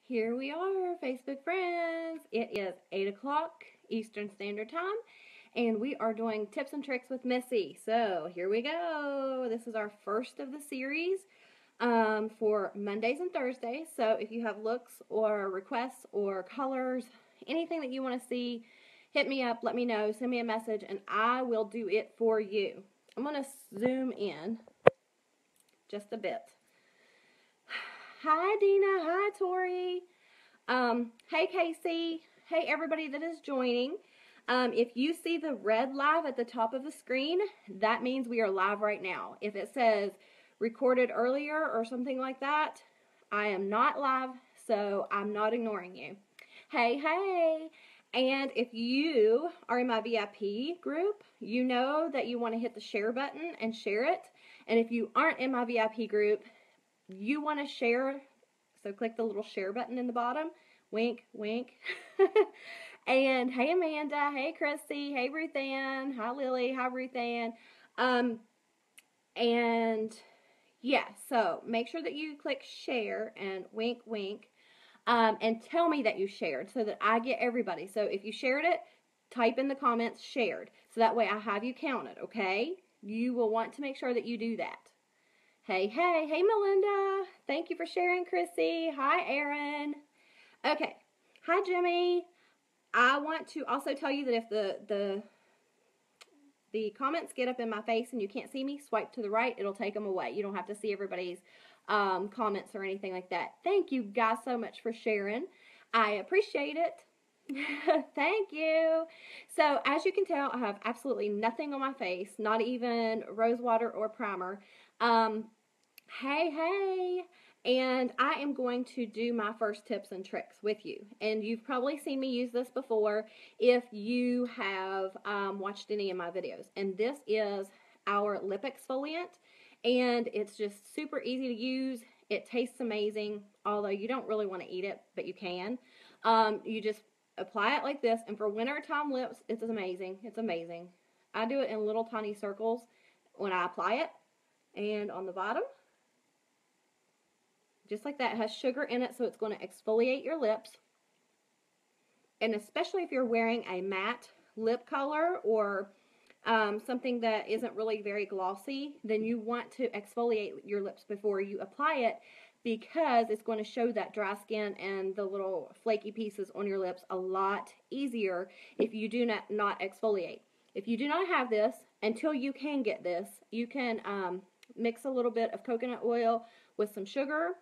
Here we are, Facebook friends. It is 8 o'clock Eastern Standard Time, and we are doing tips and tricks with Missy. So here we go. This is our first of the series for Mondays and Thursdays. So if you have looks or requests or colors, anything that you want to see, hit me up, let me know, send me a message, and I will do it for you. I'm going to zoom in just a bit. Hi, Dina. Hi, Tori. Hey, Casey. Hey, everybody that is joining. If you see the red live at the top of the screen, that means we are live right now. If it says recorded earlier or something like that, I am not live, so I'm not ignoring you. Hey, hey. And if you are in my VIP group, you know that you want to hit the share button and share it. And if you aren't in my VIP group, you want to share, so click the little share button in the bottom. Wink, wink. And hey, Amanda. Hey, Christy. Hey, Ruth Ann. Hi, Lily. Hi, Ruth Ann. And yeah, so make sure that you click share and wink, wink. And tell me that you shared so that I get everybody. So if you shared it, type in the comments shared. So that way I have you counted, okay? You will want to make sure that you do that. Hey, hey, hey, Melinda. Thank you for sharing, Chrissy. Hi, Aaron. Okay. Hi, Jimmy. I want to also tell you that if the comments get up in my face and you can't see me, swipe to the right. It'll take them away. You don't have to see everybody's comments or anything like that. Thank you guys so much for sharing. I appreciate it. Thank you. So as you can tell, I have absolutely nothing on my face, not even rose water or primer. Hey, hey. And I am going to do my first tips and tricks with you. And you've probably seen me use this before if you have watched any of my videos. And this is our lip exfoliant. And it's just super easy to use. It tastes amazing, although you don't really want to eat it, but you can. You just apply it like this. And for wintertime lips, it's amazing. It's amazing. I do it in little tiny circles when I apply it. And on the bottom, just like that. It has sugar in it, so it's going to exfoliate your lips. And especially if you're wearing a matte lip color or something that isn't really very glossy, then you want to exfoliate your lips before you apply it, because it's going to show that dry skin and the little flaky pieces on your lips a lot easier if you do not exfoliate. If you do not have this, until you can get this, you can mix a little bit of coconut oil with some sugar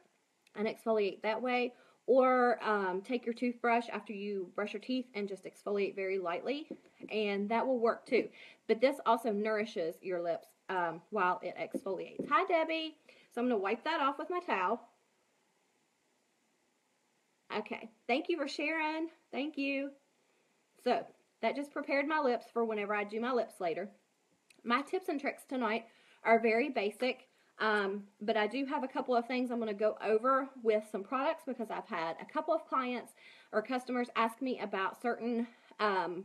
and exfoliate that way, or take your toothbrush after you brush your teeth and just exfoliate very lightly, and that will work too. But this also nourishes your lips while it exfoliates. Hi, Debbie. So I'm going to wipe that off with my towel. Okay, thank you for sharing. Thank you. So that just prepared my lips for whenever I do my lips later. My tips and tricks tonight are very basic. But I do have a couple of things I'm going to go over with some products, because I've had a couple of clients or customers ask me about certain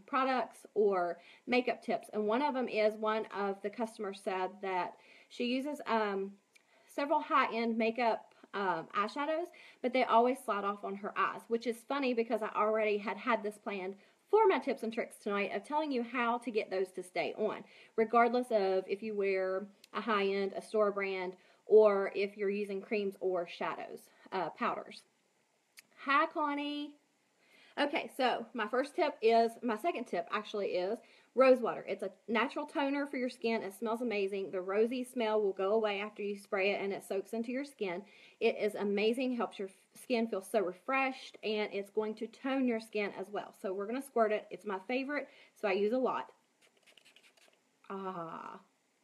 products or makeup tips. And one of them is, one of the customers said that she uses several high-end makeup eyeshadows, but they always slide off on her eyes, which is funny because I already had this planned for my tips and tricks tonight of telling you how to get those to stay on, regardless of if you wear a high-end, a store brand, or if you're using creams or shadows, powders. Hi, Connie. Okay, so my second tip actually is rose water. It's a natural toner for your skin. It smells amazing. The rosy smell will go away after you spray it, and it soaks into your skin. It is amazing, helps your skin feel so refreshed, and it's going to tone your skin as well. So we're going to squirt it. It's my favorite, so I use a lot. Ah.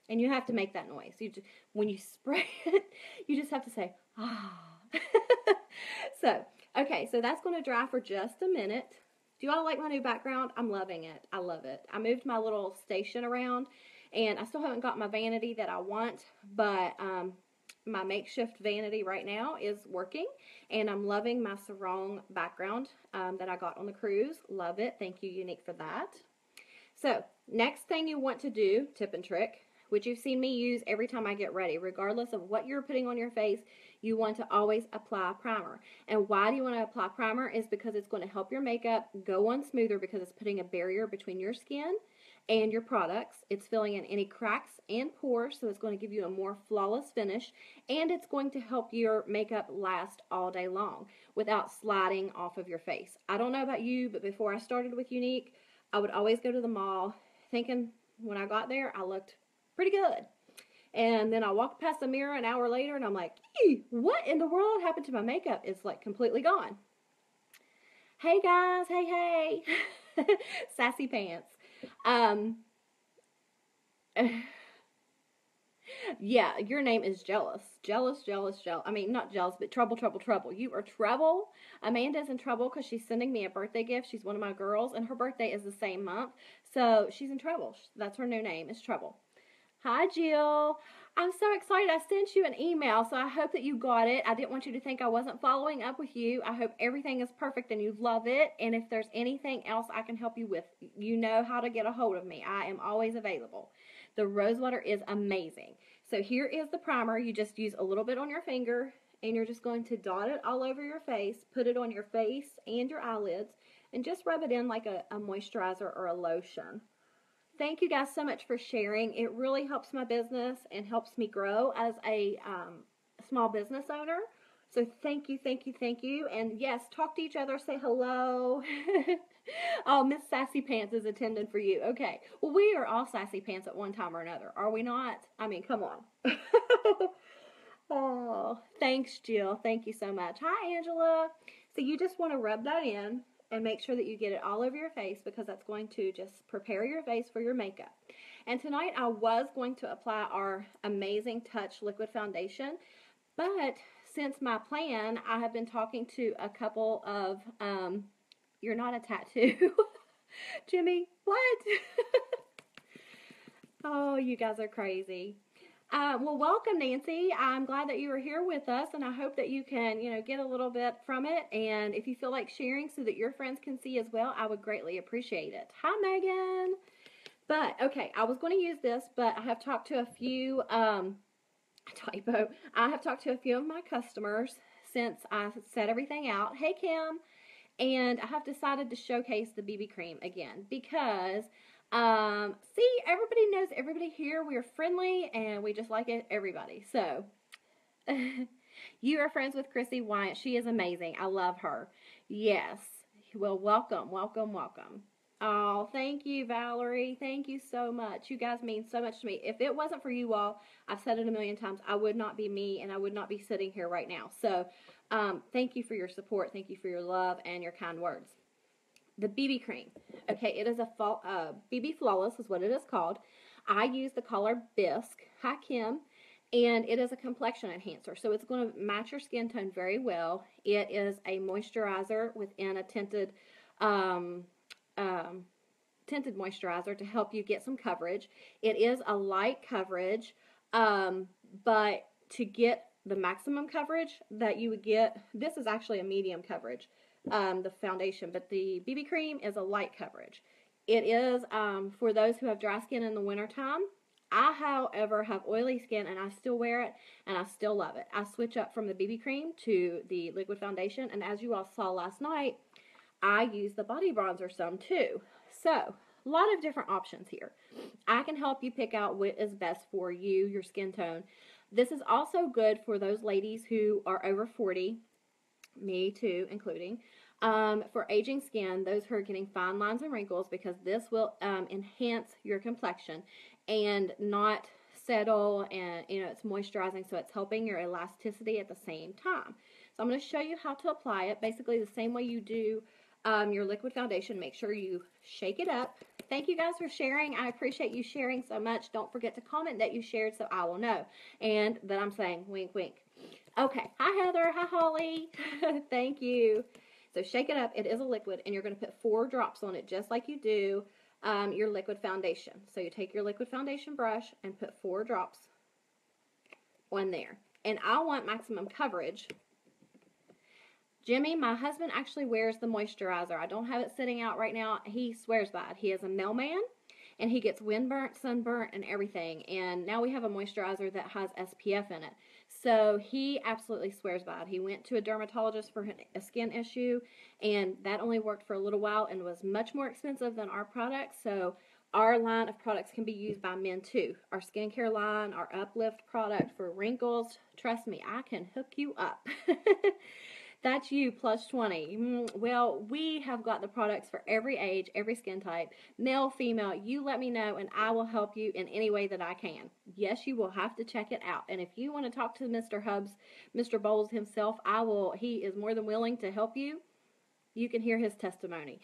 And you have to make that noise. When you spray it, you just have to say, ah. So, okay, so that's going to dry for just a minute. Do you all like my new background? I'm loving it. I love it. I moved my little station around, and I still haven't got my vanity that I want, but my makeshift vanity right now is working, and I'm loving my sarong background that I got on the cruise. Love it. Thank you, Unique, for that. So, next thing you want to do, tip and trick, which you've seen me use every time I get ready, regardless of what you're putting on your face, you want to always apply primer. And why do you want to apply primer is because it's going to help your makeup go on smoother because it's putting a barrier between your skin and your products. It's filling in any cracks and pores, so it's going to give you a more flawless finish, and it's going to help your makeup last all day long without sliding off of your face. I don't know about you, but before I started with Younique, I would always go to the mall thinking when I got there I looked pretty good. And then I walked past the mirror an hour later and I'm like, what in the world happened to my makeup? It's like completely gone. Hey guys, hey. Sassy pants. Yeah, your name is Jealous. Jealous. I mean, not jealous, but trouble. You are trouble. Amanda's in trouble because she's sending me a birthday gift. She's one of my girls, and her birthday is the same month. So she's in trouble. That's her new name, is Trouble. Hi, Jill. I'm so excited. I sent you an email, so I hope that you got it. I didn't want you to think I wasn't following up with you. I hope everything is perfect and you love it. And if there's anything else I can help you with, you know how to get a hold of me. I am always available. The rose water is amazing. So here is the primer. You just use a little bit on your finger, and you're just going to dot it all over your face, put it on your face and your eyelids, and just rub it in like a moisturizer or a lotion. Thank you guys so much for sharing. It really helps my business and helps me grow as a small business owner. So thank you. And yes, talk to each other, say hello. Oh, Miss Sassy Pants is attending for you. Okay. Well, we are all Sassy Pants at one time or another, are we not? I mean, come on. Oh, thanks, Jill. Thank you so much. Hi, Angela. So you just want to rub that in and make sure that you get it all over your face because that's going to just prepare your face for your makeup. And tonight I was going to apply our Amazing Touch Liquid Foundation, but since my plan, I have been talking to a couple of, you're not a tattoo. Jimmy, what? Oh, you guys are crazy. Well, welcome, Nancy. I'm glad that you are here with us, and I hope that you can, get a little bit from it. And if you feel like sharing so that your friends can see as well, I would greatly appreciate it. Hi, Megan. But, okay, I was going to use this, but I have talked to a few, I have talked to a few of my customers since I set everything out. Hey, Kim. And I have decided to showcase the BB cream again because see, everybody knows everybody here. We are friendly and we just like everybody. So you are friends with Chrissy Wyatt. She is amazing. I love her. Yes. Well, welcome. Oh, thank you, Valerie. Thank you so much. You guys mean so much to me. If it wasn't for you all, I've said it a million times, I would not be me and I would not be sitting here right now. So thank you for your support. Thank you for your love and your kind words. The BB cream. Okay, it is a BB Flawless is what it is called. I use the color Bisque. Hi, Kim. And it is a complexion enhancer. So it's going to match your skin tone very well. It is a moisturizer within a tinted moisturizer to help you get some coverage. It is a light coverage, but to get the maximum coverage that you would get, this is actually a medium coverage. The foundation, but the BB cream is a light coverage. It is for those who have dry skin in the wintertime. I, however, have oily skin and I still wear it and I still love it. I switch up from the BB cream to the liquid foundation, and as you all saw last night, I use the body bronzer some too. So, a lot of different options here. I can help you pick out what is best for you, your skin tone. This is also good for those ladies who are over 40, me too, including, for aging skin, those who are getting fine lines and wrinkles, because this will enhance your complexion and not settle, and it's moisturizing, so it's helping your elasticity at the same time. So I'm going to show you how to apply it, basically the same way you do your liquid foundation. Make sure you shake it up. Thank you guys for sharing. I appreciate you sharing so much. Don't forget to comment that you shared so I will know, and that I'm saying wink, wink. Okay, hi Heather, hi Holly. Thank you. So shake it up. It is a liquid, and you're going to put 4 drops on it, just like you do your liquid foundation. So you take your liquid foundation brush and put 4 drops on there. And I want maximum coverage. Jimmy, my husband actually wears the moisturizer. I don't have it sitting out right now. He swears by it. He is a mailman, and he gets windburnt, sunburnt, and everything. And now we have a moisturizer that has SPF in it. So he absolutely swears by it. He went to a dermatologist for a skin issue, and that only worked for a little while and was much more expensive than our products. So our line of products can be used by men too. Our skincare line, our Uplift product for wrinkles, trust me, I can hook you up. That's you plus 20. Well, we have got the products for every age, every skin type, male, female. You let me know and I will help you in any way that I can. Yes, you will have to check it out. And if you want to talk to Mr. Hubbs, Mr. Bowles himself, he is more than willing to help you. You can hear his testimony.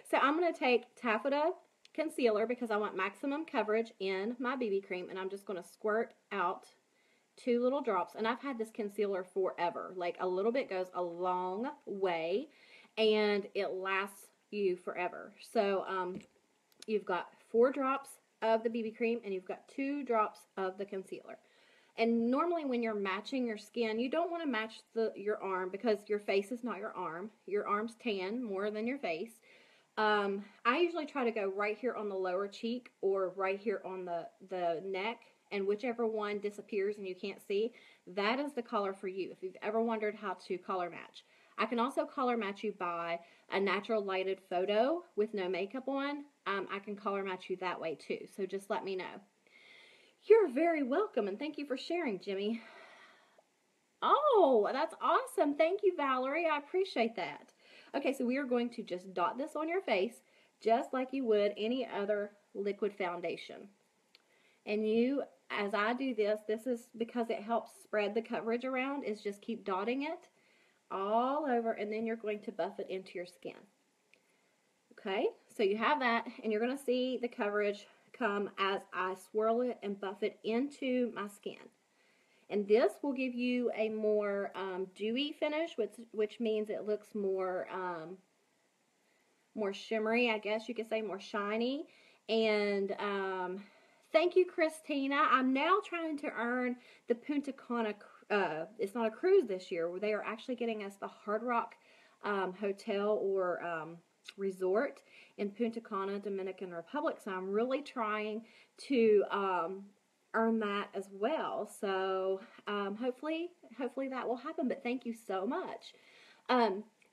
So I'm going to take Taffeta concealer because I want maximum coverage in my BB cream, and I'm just going to squirt out 2 little drops. And I've had this concealer forever. Like, a little bit goes a long way, and it lasts you forever. So you've got 4 drops of the BB cream, and you've got 2 drops of the concealer. And normally when you're matching your skin, you don't want to match your arm because your face is not your arm. Your arm's tan more than your face. I usually try to go right here on the lower cheek or right here on the neck, and whichever one disappears and you can't see, that is the color for you if you've ever wondered how to color match. I can also color match you by a natural lighted photo with no makeup on. I can color match you that way too, so just let me know. You're very welcome, and thank you for sharing, Jimmy. Oh, that's awesome. Thank you, Valerie. I appreciate that. Okay, so we are going to just dot this on your face just like you would any other liquid foundation. And you, as I do this is because it helps spread the coverage around, is just keep dotting it all over, and then you're going to buff it into your skin. Okay, so you have that, and you're going to see the coverage come as I swirl it and buff it into my skin. And this will give you a more dewy finish, which means it looks more more shimmery, I guess you could say, more shiny. And thank you, Christina. I'm now trying to earn the Punta Cana. It's not a cruise this year. They are actually getting us the Hard Rock hotel or resort in Punta Cana, Dominican Republic. So I'm really trying to earn that as well. So hopefully that will happen. But thank you so much.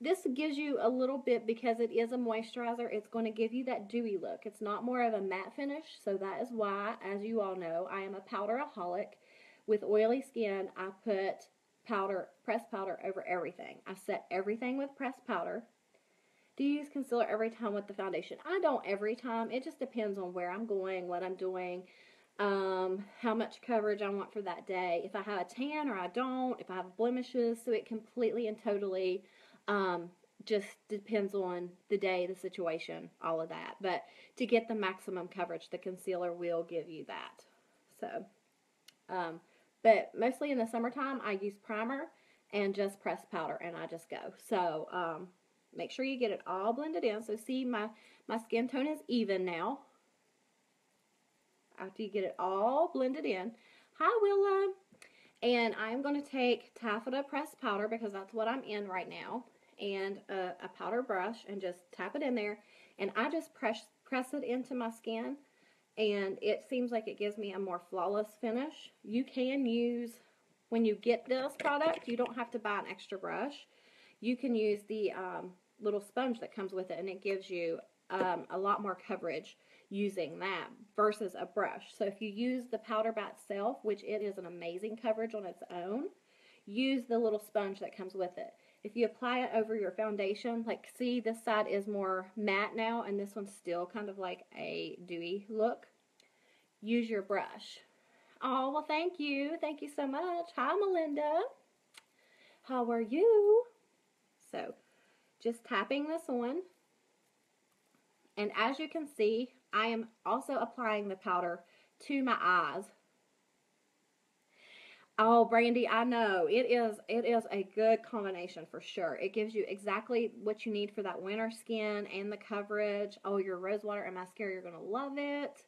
This gives you a little bit, because it is a moisturizer, it's going to give you that dewy look. It's not more of a matte finish, so that is why, as you all know, I am a powderaholic. With oily skin, I put pressed powder over everything. I set everything with pressed powder. Do you use concealer every time with the foundation? I don't every time. It just depends on where I'm going, what I'm doing, how much coverage I want for that day, if I have a tan or I don't, if I have blemishes. So it completely and totally just depends on the day, the situation, all of that. But to get the maximum coverage, the concealer will give you that. So, but mostly in the summertime, I use primer and just pressed powder, and I just go. So, make sure you get it all blended in. So see, my skin tone is even now. After you get it all blended in. Hi, Willa. And I'm going to take taffeta pressed powder, because that's what I'm in right now, and a powder brush, and just tap it in there. And I just press it into my skin, and it seems like it gives me a more flawless finish. You can use, when you get this product, you don't have to buy an extra brush. You can use the little sponge that comes with it, and it gives you a lot more coverage using that versus a brush. So if you use the powder by itself, which it is an amazing coverage on its own, use the little sponge that comes with it. If you apply it over your foundation, like, see, this side is more matte now, and this one's still kind of like a dewy look, use your brush. Oh, well, thank you. Thank you so much. Hi, Melinda. How are you? So, just tapping this on. And as you can see, I am also applying the powder to my eyes. Oh, Brandy, I know. It is a good combination for sure. It gives you exactly what you need for that winter skin and the coverage. Oh, your rose water and mascara, you're going to love it.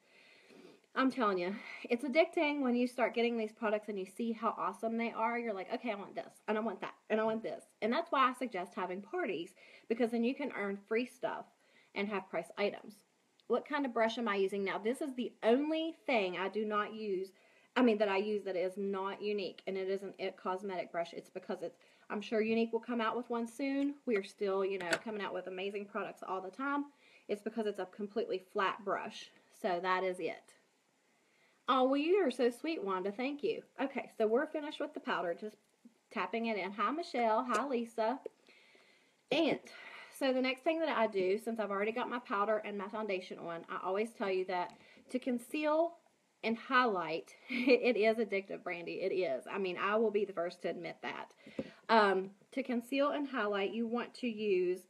I'm telling you, it's addicting when you start getting these products and you see how awesome they are. You're like, okay, I want this, and I want that, and I want this. And that's why I suggest having parties, because then you can earn free stuff and have price items. What kind of brush am I using now? This is the only thing I do not use that I use that is not Unique, and it isn't It Cosmetic brush. It's because I'm sure Unique will come out with one soon. We are still, coming out with amazing products all the time. It's because it's a completely flat brush. So that is it. Oh, well, you are so sweet, Wanda. Thank you. Okay, so we're finished with the powder. Just tapping it in. Hi, Michelle. Hi, Lisa. And so the next thing that I do, since I've already got my powder and my foundation on, I always tell you that to conceal and highlight, it is addictive, Brandy. It is. I will be the first to admit that. To conceal and highlight, you want to use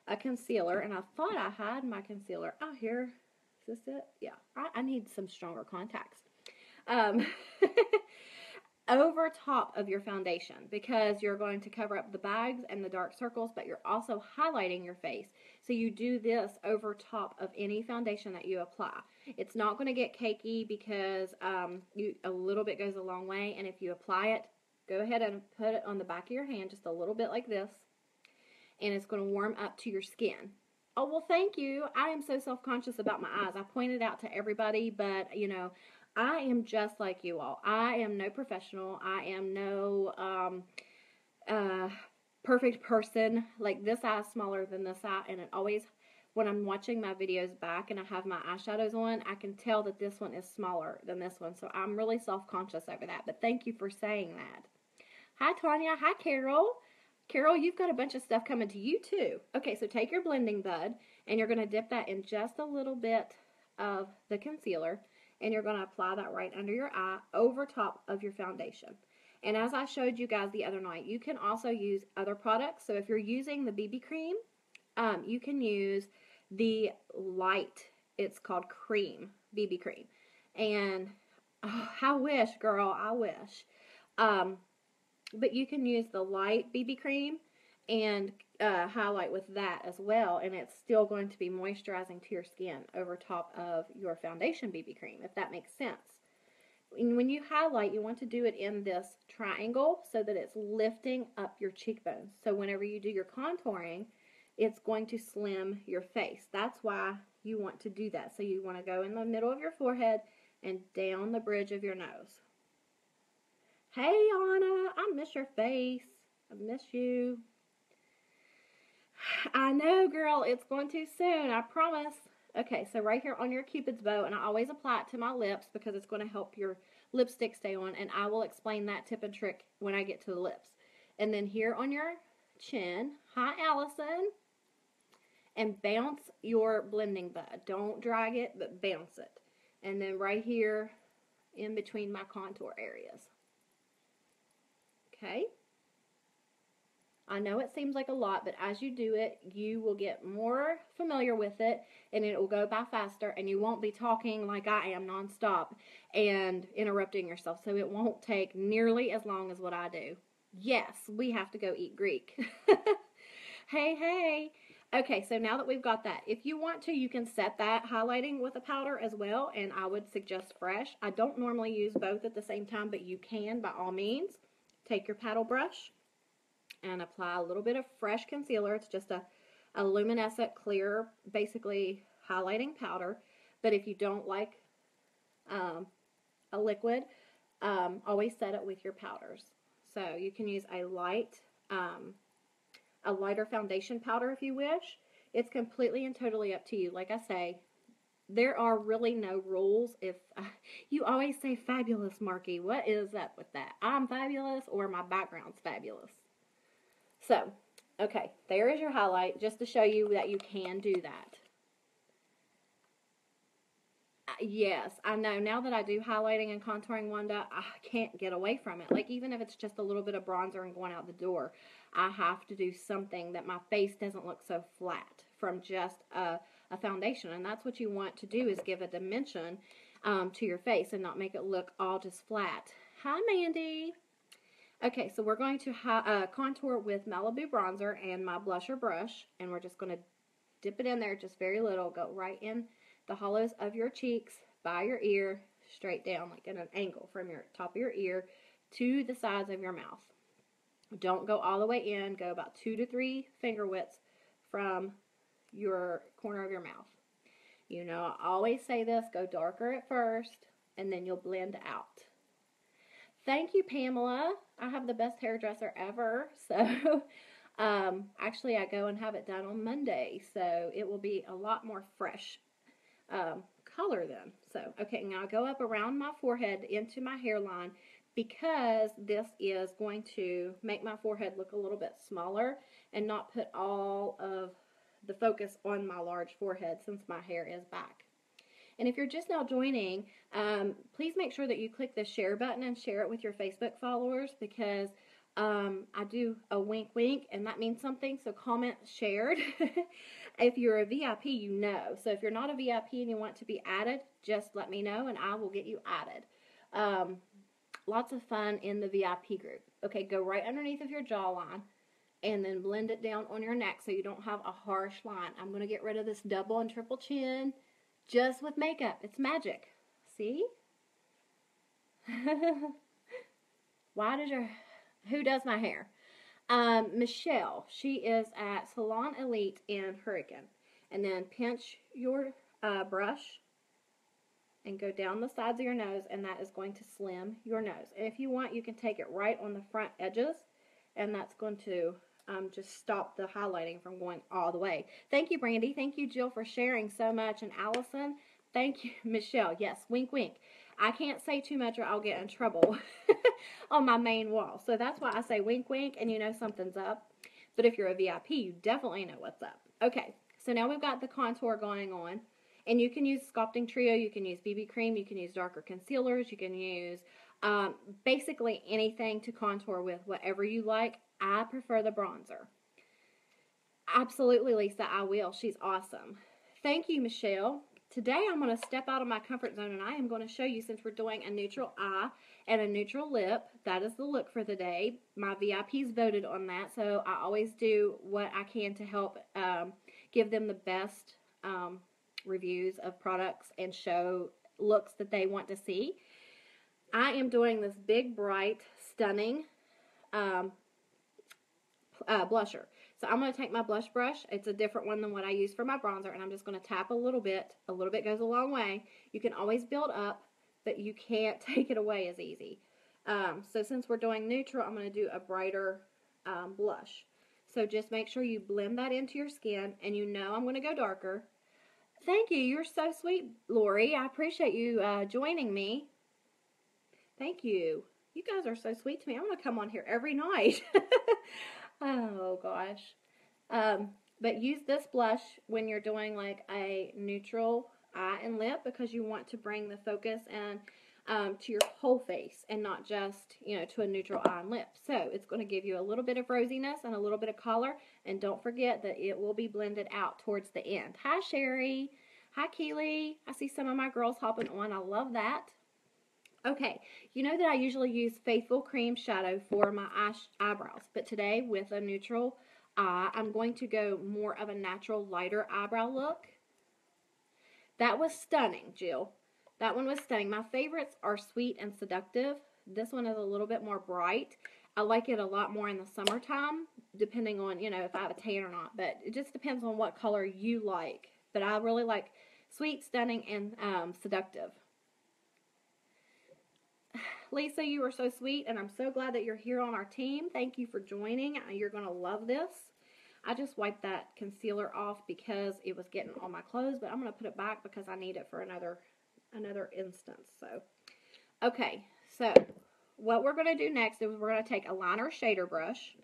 a concealer, and I thought I had my concealer. Oh, here. Is this it? Yeah. I need some stronger contacts. Over top of your foundation, because you're going to cover up the bags and the dark circles, but you're also highlighting your face. So you do this over top of any foundation that you apply. It's not going to get cakey because a little bit goes a long way, and if you apply it, go ahead and put it on the back of your hand just a little bit like this, and it's going to warm up to your skin. Oh, well, thank you. I am so self-conscious about my eyes. I pointed out to everybody, but, I am just like you all. I am no professional. I am no perfect person. Like, this eye is smaller than this eye, and it always, when I'm watching my videos back and I have my eyeshadows on, I can tell that this one is smaller than this one. So I'm really self-conscious over that. But thank you for saying that. Hi, Tanya. Hi, Carol. Carol, you've got a bunch of stuff coming to you, too. Okay, so take your blending bud, and you're going to dip that in just a little bit of the concealer, and you're going to apply that right under your eye over top of your foundation. And as I showed you guys the other night, you can also use other products. So if you're using the BB cream, you can use the light, it's called cream, BB cream. And I wish, girl, I wish. But you can use the light BB cream and highlight with that as well, and it's still going to be moisturizing to your skin over top of your foundation BB cream, if that makes sense. When you highlight, you want to do it in this triangle so that it's lifting up your cheekbones. So whenever you do your contouring, it's going to slim your face. That's why you want to do that. So you want to go in the middle of your forehead and down the bridge of your nose. Hey, Anna, I miss your face. I miss you. I know, girl, it's going too soon, I promise. Okay, so right here on your Cupid's bow, and I always apply it to my lips because it's going to help your lipstick stay on, and I will explain that tip and trick when I get to the lips. And then here on your chin, hi, Allison, and bounce your blending bud. Don't drag it, but bounce it. And then right here in between my contour areas. Okay? I know it seems like a lot, but as you do it, you will get more familiar with it, and it will go by faster, and you won't be talking like I am nonstop and interrupting yourself, so it won't take nearly as long as what I do. Yes, we have to go eat Greek. Hey, hey. Okay, so now that we've got that, if you want to, you can set that highlighting with a powder as well, and I would suggest fresh. I don't normally use both at the same time, but you can by all means. Take your paddle brush and apply a little bit of fresh concealer. It's just a luminescent, clear, basically highlighting powder. But if you don't like a liquid, always set it with your powders. So you can use a lighter foundation powder if you wish. It's completely and totally up to you. Like I say, there are really no rules. If you always say fabulous, Marky, what is up with that? I'm fabulous or my background's fabulous? So, okay, there is your highlight, just to show you that you can do that. Yes, I know. Now that I do highlighting and contouring, Wanda, I can't get away from it. Like, even if it's just a little bit of bronzer and going out the door, I have to do something that my face doesn't look so flat from just a foundation. And that's what you want to do, is give a dimension to your face and not make it look all just flat. Hi, Mandy. Okay, so we're going to contour with Malibu bronzer and my blusher brush, and we're just going to dip it in there just very little. Go right in the hollows of your cheeks, by your ear, straight down, like at an angle from your top of your ear to the sides of your mouth. Don't go all the way in. Go about 2 to 3 finger widths from your corner of your mouth. You know, I always say this, go darker at first, and then you'll blend out. Thank you, Pamela. I have the best hairdresser ever. So, actually, I go and have it done on Monday. So, it will be a lot more fresh color then. So, okay, now I go up around my forehead into my hairline because this is going to make my forehead look a little bit smaller and not put all of the focus on my large forehead since my hair is back. And if you're just now joining, please make sure that you click the share button and share it with your Facebook followers because I do a wink wink and that means something. So comment shared. If you're a VIP, you know. So if you're not a VIP and you want to be added, just let me know and I will get you added. Lots of fun in the VIP group. Okay, go right underneath of your jawline and then blend it down on your neck so you don't have a harsh line. I'm going to get rid of this double and triple chin. Just with makeup. It's magic. See? Who does my hair? Michelle. She is at Salon Elite in Hurricane. And then pinch your brush and go down the sides of your nose, and that is going to slim your nose. And if you want, you can take it right on the front edges, and that's going to just stop the highlighting from going all the way. Thank you, Brandy. Thank you, Jill, for sharing so much. And Allison, thank you. Michelle, yes, wink, wink. I can't say too much or I'll get in trouble on my main wall. So that's why I say wink, wink, and you know something's up. But if you're a VIP, you definitely know what's up. Okay, so now we've got the contour going on. And you can use Sculpting Trio, you can use BB Cream, you can use darker concealers, you can use basically anything to contour with, whatever you like. I prefer the bronzer. Absolutely, Lisa, I will. She's awesome. Thank you, Michelle. Today I'm going to step out of my comfort zone and I am going to show you, since we're doing a neutral eye and a neutral lip, that is the look for the day. My VIPs voted on that, so I always do what I can to help give them the best reviews of products and show looks that they want to see. I am doing this big, bright, stunning blusher. So I'm going to take my blush brush. It's a different one than what I use for my bronzer, and I'm just going to tap a little bit. A little bit goes a long way. You can always build up, but you can't take it away as easy. So since we're doing neutral, I'm going to do a brighter blush. So just make sure you blend that into your skin, and you know I'm going to go darker. Thank you. You're so sweet, Lori. I appreciate you joining me. Thank you. You guys are so sweet to me. I'm going to come on here every night. Oh, gosh. But use this blush when you're doing like a neutral eye and lip because you want to bring the focus and to your whole face and not just, you know, to a neutral eye and lip. So it's going to give you a little bit of rosiness and a little bit of color. And don't forget that it will be blended out towards the end. Hi, Sherry. Hi, Keely. I see some of my girls hopping on. I love that. Okay, you know that I usually use Faithful Cream Shadow for my eyebrows. But today, with a neutral eye, I'm going to go more of a natural, lighter eyebrow look. That was stunning, Jill. That one was stunning. My favorites are Sweet and Seductive. This one is a little bit more bright. I like it a lot more in the summertime, depending on, you know, if I have a tan or not. But it just depends on what color you like. But I really like Sweet, Stunning, and Seductive. Lisa, you are so sweet, and I'm so glad that you're here on our team. Thank you for joining. You're going to love this. I just wiped that concealer off because it was getting on my clothes, but I'm going to put it back because I need it for another instance. So, okay, so what we're going to do next is we're going to take a liner shader brush.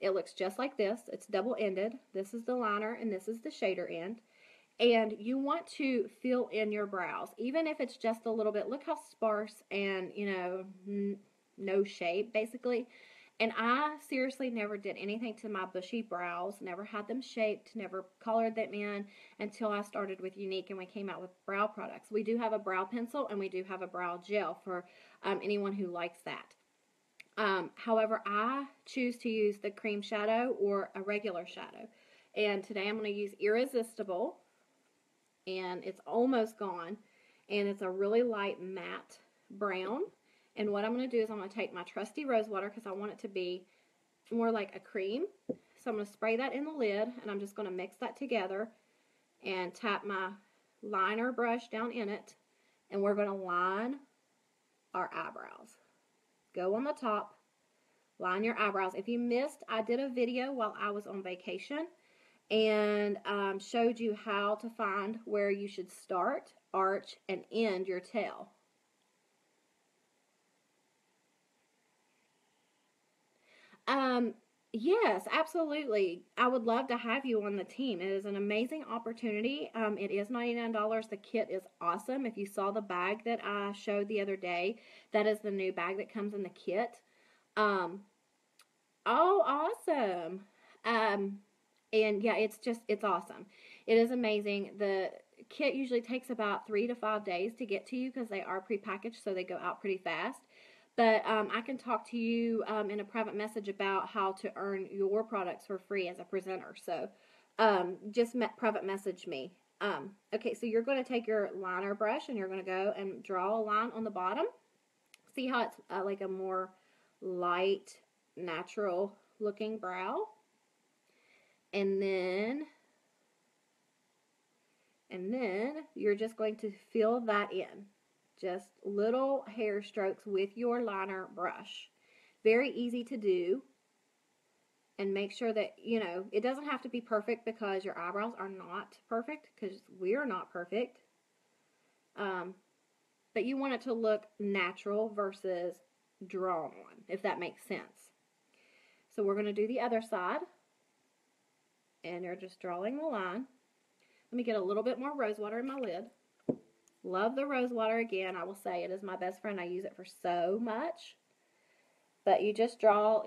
It looks just like this. It's double-ended. This is the liner, and this is the shader end. And you want to fill in your brows, even if it's just a little bit. Look how sparse and, you know, no shape, basically. And I seriously never did anything to my bushy brows, never had them shaped, never colored them in until I started with Unique and we came out with brow products. We do have a brow pencil and we do have a brow gel for anyone who likes that. However, I choose to use the cream shadow or a regular shadow. And today I'm going to use Irresistible. And it's almost gone, and it's a really light matte brown. And what I'm going to do is I'm going to take my trusty rose water because I want it to be more like a cream. So I'm going to spray that in the lid, and I'm just going to mix that together and tap my liner brush down in it, and we're going to line our eyebrows. go on the top, line your eyebrows. If you missed, I did a video while I was on vacation and showed you how to find where you should start, arch, and end your tail. Yes, absolutely. I would love to have you on the team. It is an amazing opportunity. It is $99. The kit is awesome. If you saw the bag that I showed the other day, that is the new bag that comes in the kit. Oh, awesome. And yeah, it's awesome. It is amazing. The kit usually takes about 3 to 5 days to get to you because they are prepackaged, so they go out pretty fast. But I can talk to you in a private message about how to earn your products for free as a presenter. So just private message me. Okay, so you're going to take your liner brush and you're going to go and draw a line on the bottom. See how it's like a more light, natural looking brow. And then you're just going to fill that in. Just little hair strokes with your liner brush. Very easy to do. And make sure that, you know, it doesn't have to be perfect because your eyebrows are not perfect, because we're not perfect. But you want it to look natural versus drawn on, if that makes sense. So we're going to do the other side. And you're just drawing the line. Let me get a little bit more rose water in my lid. Love the rose water again. I will say it is my best friend. I use it for so much. But you just draw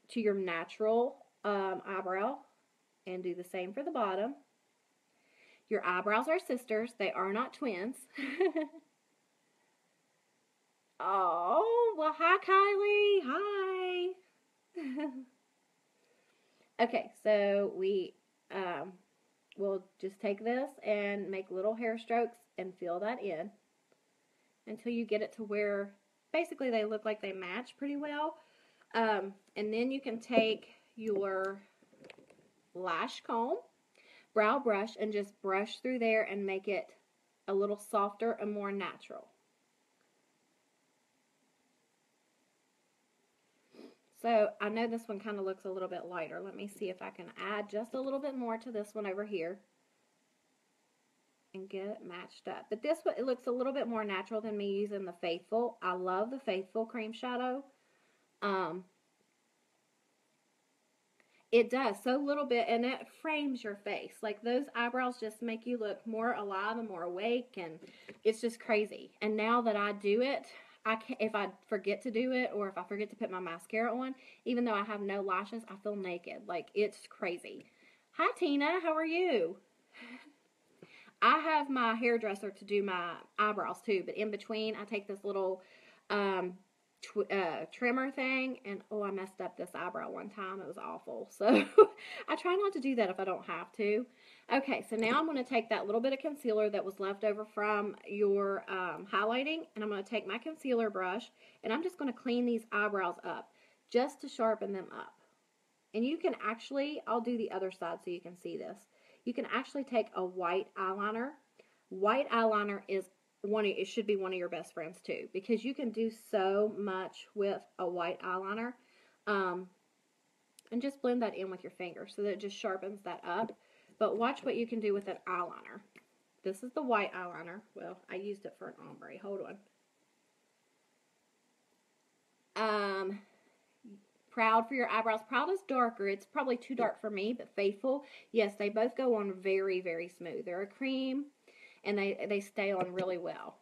to your natural eyebrow and do the same for the bottom. Your eyebrows are sisters. They are not twins. Oh, well, hi, Kylie. Hi. Okay, so we'll just take this and make little hair strokes and fill that in until you get it to where basically they look like they match pretty well. And then you can take your lash comb, brow brush, and just brush through there and make it a little softer and more natural. So I know this one kind of looks a little bit lighter. Let me see if I can add just a little bit more to this one over here and get it matched up. But this one, it looks a little bit more natural than me using the Faithful. I love the Faithful cream shadow. It does so little bit, and it frames your face. Like, those eyebrows just make you look more alive and more awake, and it's just crazy. And now that I do it, if I forget to do it, or if I forget to put my mascara on, even though I have no lashes, I feel naked. Like, it's crazy. Hi, Tina. How are you? I have my hairdresser to do my eyebrows, too. But in between, I take this little trimmer thing, and oh, I messed up this eyebrow one time. It was awful. So I try not to do that if I don't have to. Okay, so now I'm going to take that little bit of concealer that was left over from your highlighting, and I'm going to take my concealer brush, and I'm just going to clean these eyebrows up just to sharpen them up. And you can actually, I'll do the other side so you can see this. You can actually take a white eyeliner. White eyeliner is it should be one of your best friends too, because you can do so much with a white eyeliner. And just blend that in with your finger so that it just sharpens that up. But watch what you can do with an eyeliner. This is the white eyeliner. Well, I used it for an ombre. Hold on. Proud for your eyebrows. Proud is darker. It's probably too dark for me, but Faithful, yes, they both go on very, very smooth. They're a cream, and they stay on really well.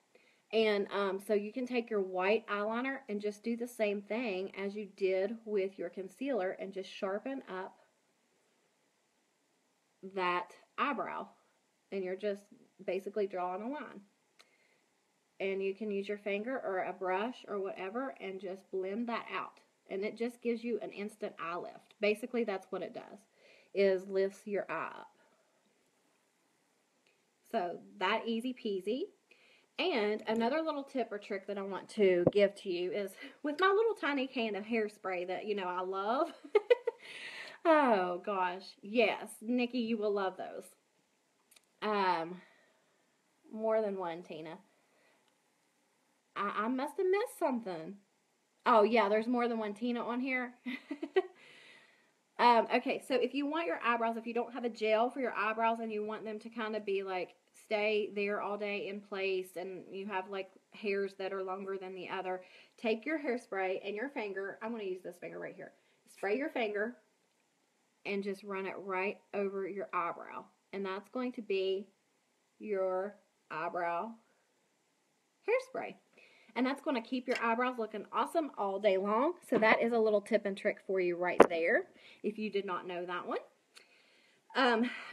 And so you can take your white eyeliner and just do the same thing as you did with your concealer and just sharpen up that eyebrow. And you're just basically drawing a line. And you can use your finger or a brush or whatever and just blend that out. And it just gives you an instant eye lift. Basically, that's what it does, is lifts your eye up. So, that easy peasy. And another little tip or trick that I want to give to you is with my little tiny can of hairspray that, you know, I love. Oh, gosh. Yes, Nikki, you will love those. More than one, Tina. I must have missed something. Oh, yeah, there's more than one Tina on here. Okay, so if you want your eyebrows, if you don't have a gel for your eyebrows and you want them to kind of be like stay there all day in place and you have like hairs that are longer than the other, take your hairspray and your finger. I'm going to use this finger right here. Spray your finger and just run it right over your eyebrow. And that's going to be your eyebrow hairspray. And that's going to keep your eyebrows looking awesome all day long. So that is a little tip and trick for you right there, if you did not know that one.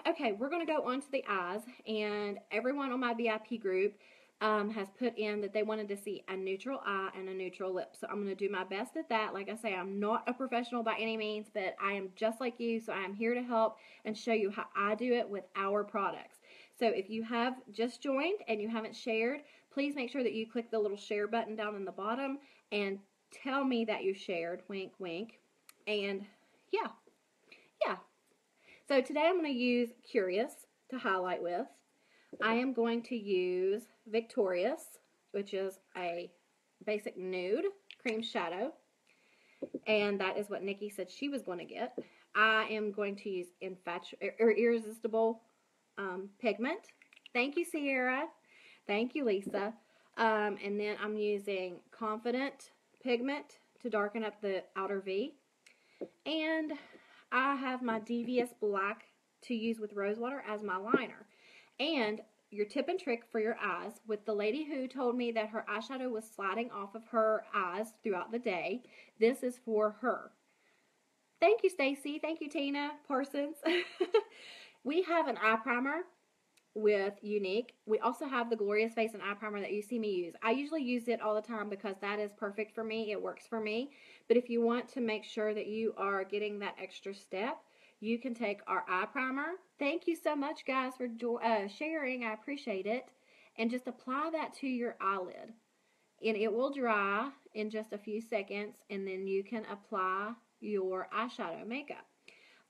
Okay, we're going to go on to the eyes. And everyone on my VIP group has put in that they wanted to see a neutral eye and a neutral lip. So I'm going to do my best at that. Like I say, I'm not a professional by any means, but I am just like you. So I am here to help and show you how I do it with our products. So if you have just joined and you haven't shared, please make sure that you click the little share button down in the bottom and tell me that you shared, wink, wink. And yeah. So today I'm going to use Curious to highlight with. I am going to use Victorious, which is a basic nude cream shadow. And that is what Nikki said she was going to get. I am going to use Irresistible Pigment. Thank you, Sierra. Thank you, Lisa. And then I'm using Confident Pigment to darken up the outer V. And I have my Devious Black to use with Rosewater as my liner. And your tip and trick for your eyes, with the lady who told me that her eyeshadow was sliding off of her eyes throughout the day, this is for her. Thank you, Stacy. Thank you, Tina Parsons. We have an eye primer with Unique. We also have the Glorious Face and Eye Primer that you see me use. I usually use it all the time because that is perfect for me. It works for me. But if you want to make sure that you are getting that extra step, you can take our eye primer. Thank you so much, guys, for sharing. I appreciate it. And just apply that to your eyelid. And it will dry in just a few seconds, and then you can apply your eyeshadow makeup.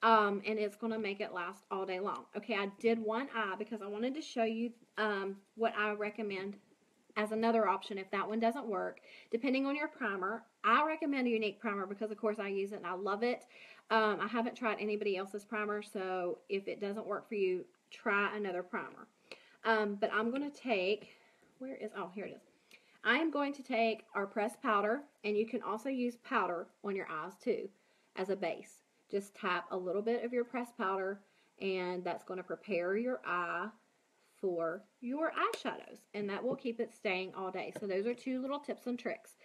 And it's going to make it last all day long. Okay, I did one eye because I wanted to show you what I recommend as another option if that one doesn't work. Depending on your primer, I recommend a Unique primer because, of course, I use it and I love it. I haven't tried anybody else's primer, so if it doesn't work for you, try another primer. But I'm going to take, here it is. I am going to take our pressed powder, and you can also use powder on your eyes too as a base. Just tap a little bit of your pressed powder, and that's going to prepare your eye for your eyeshadows, and that will keep it staying all day. So those are two little tips and tricks.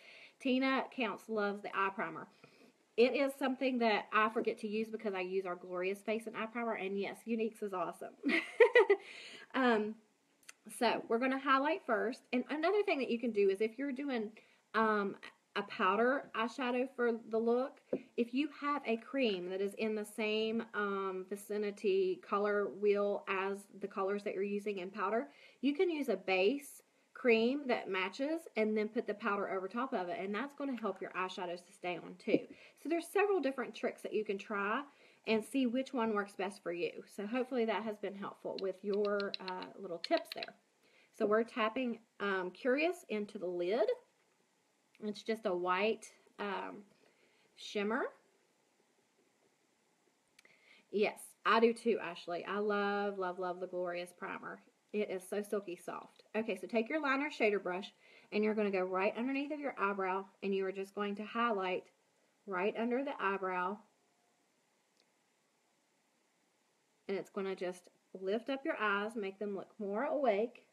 Tina Counts loves the eye primer. It is something that I forget to use because I use our Glorious Face and Eye Primer, and yes, Unique's is awesome. So we're going to highlight first, and another thing that you can do is if you're doing a powder eyeshadow for the look, if you have a cream that is in the same vicinity color wheel as the colors that you're using in powder, you can use a base cream that matches and then put the powder over top of it, and that's going to help your eyeshadows to stay on too. So there's several different tricks that you can try and see which one works best for you. So hopefully that has been helpful with your little tips there. So we're tapping Curious into the lid. It's just a white shimmer. Yes, I do too, Ashley. I love, love, love the Glorious Primer. It is so silky soft. Okay, so take your liner shader brush, and you're going to go right underneath of your eyebrow, and you are just going to highlight right under the eyebrow. And it's going to just lift up your eyes, make them look more awake.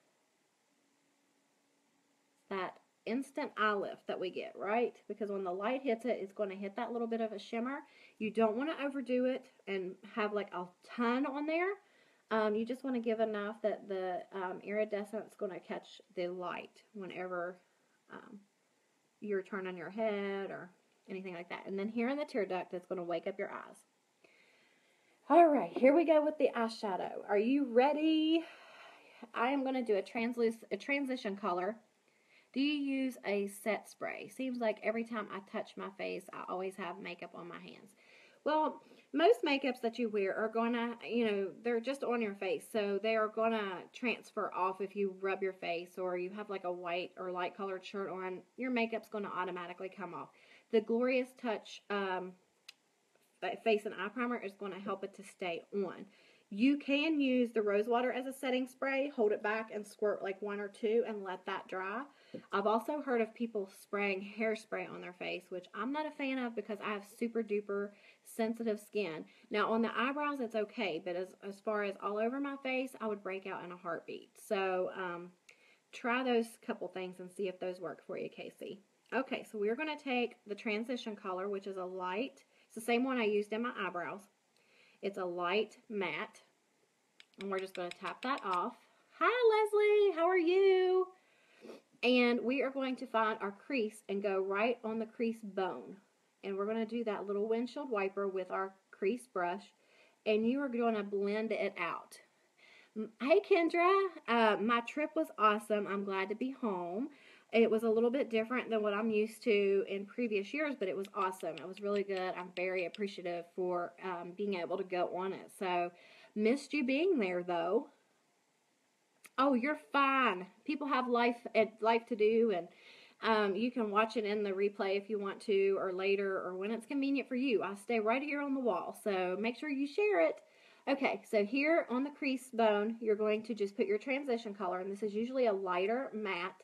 That instant eye lift that we get, right? Because when the light hits it, it's going to hit that little bit of a shimmer. You don't want to overdo it and have like a ton on there. You just want to give enough that the iridescent is going to catch the light whenever you're turning your head or anything like that. And then here in the tear duct, it's going to wake up your eyes. All right, here we go with the eyeshadow. Are you ready? I am going to do a transition color. Do you use a set spray? Seems like every time I touch my face, I always have makeup on my hands. Well, most makeups that you wear are going to, they're just on your face. So they are going to transfer off if you rub your face or you have like a white or light colored shirt on. Your makeup's going to automatically come off. the Glorious Touch face and eye primer is going to help it to stay on. You can use the rose water as a setting spray, hold it back and squirt like 1 or 2 and let that dry. I've also heard of people spraying hairspray on their face, which I'm not a fan of because I have super duper sensitive skin. Now on the eyebrows it's okay, but as far as all over my face, I would break out in a heartbeat. So try those couple things and see if those work for you, Casey. Okay, so we're going to take the transition color, which is a light, it's the same one I used in my eyebrows. It's a light matte, and we're just going to tap that off. Hi, Leslie. How are you? And we are going to find our crease and go right on the crease bone. And we're going to do that little windshield wiper with our crease brush, and you are going to blend it out. Hey, Kendra. My trip was awesome. I'm glad to be home. It was a little bit different than what I'm used to in previous years, but it was awesome. It was really good. I'm very appreciative for being able to go on it. So, missed you being there, though. Oh, you're fine. People have life to do, and you can watch it in the replay if you want to, or later, or when it's convenient for you. I stay right here on the wall, so make sure you share it. Okay, so here on the crease bone, you're going to just put your transition color, and this is usually a lighter matte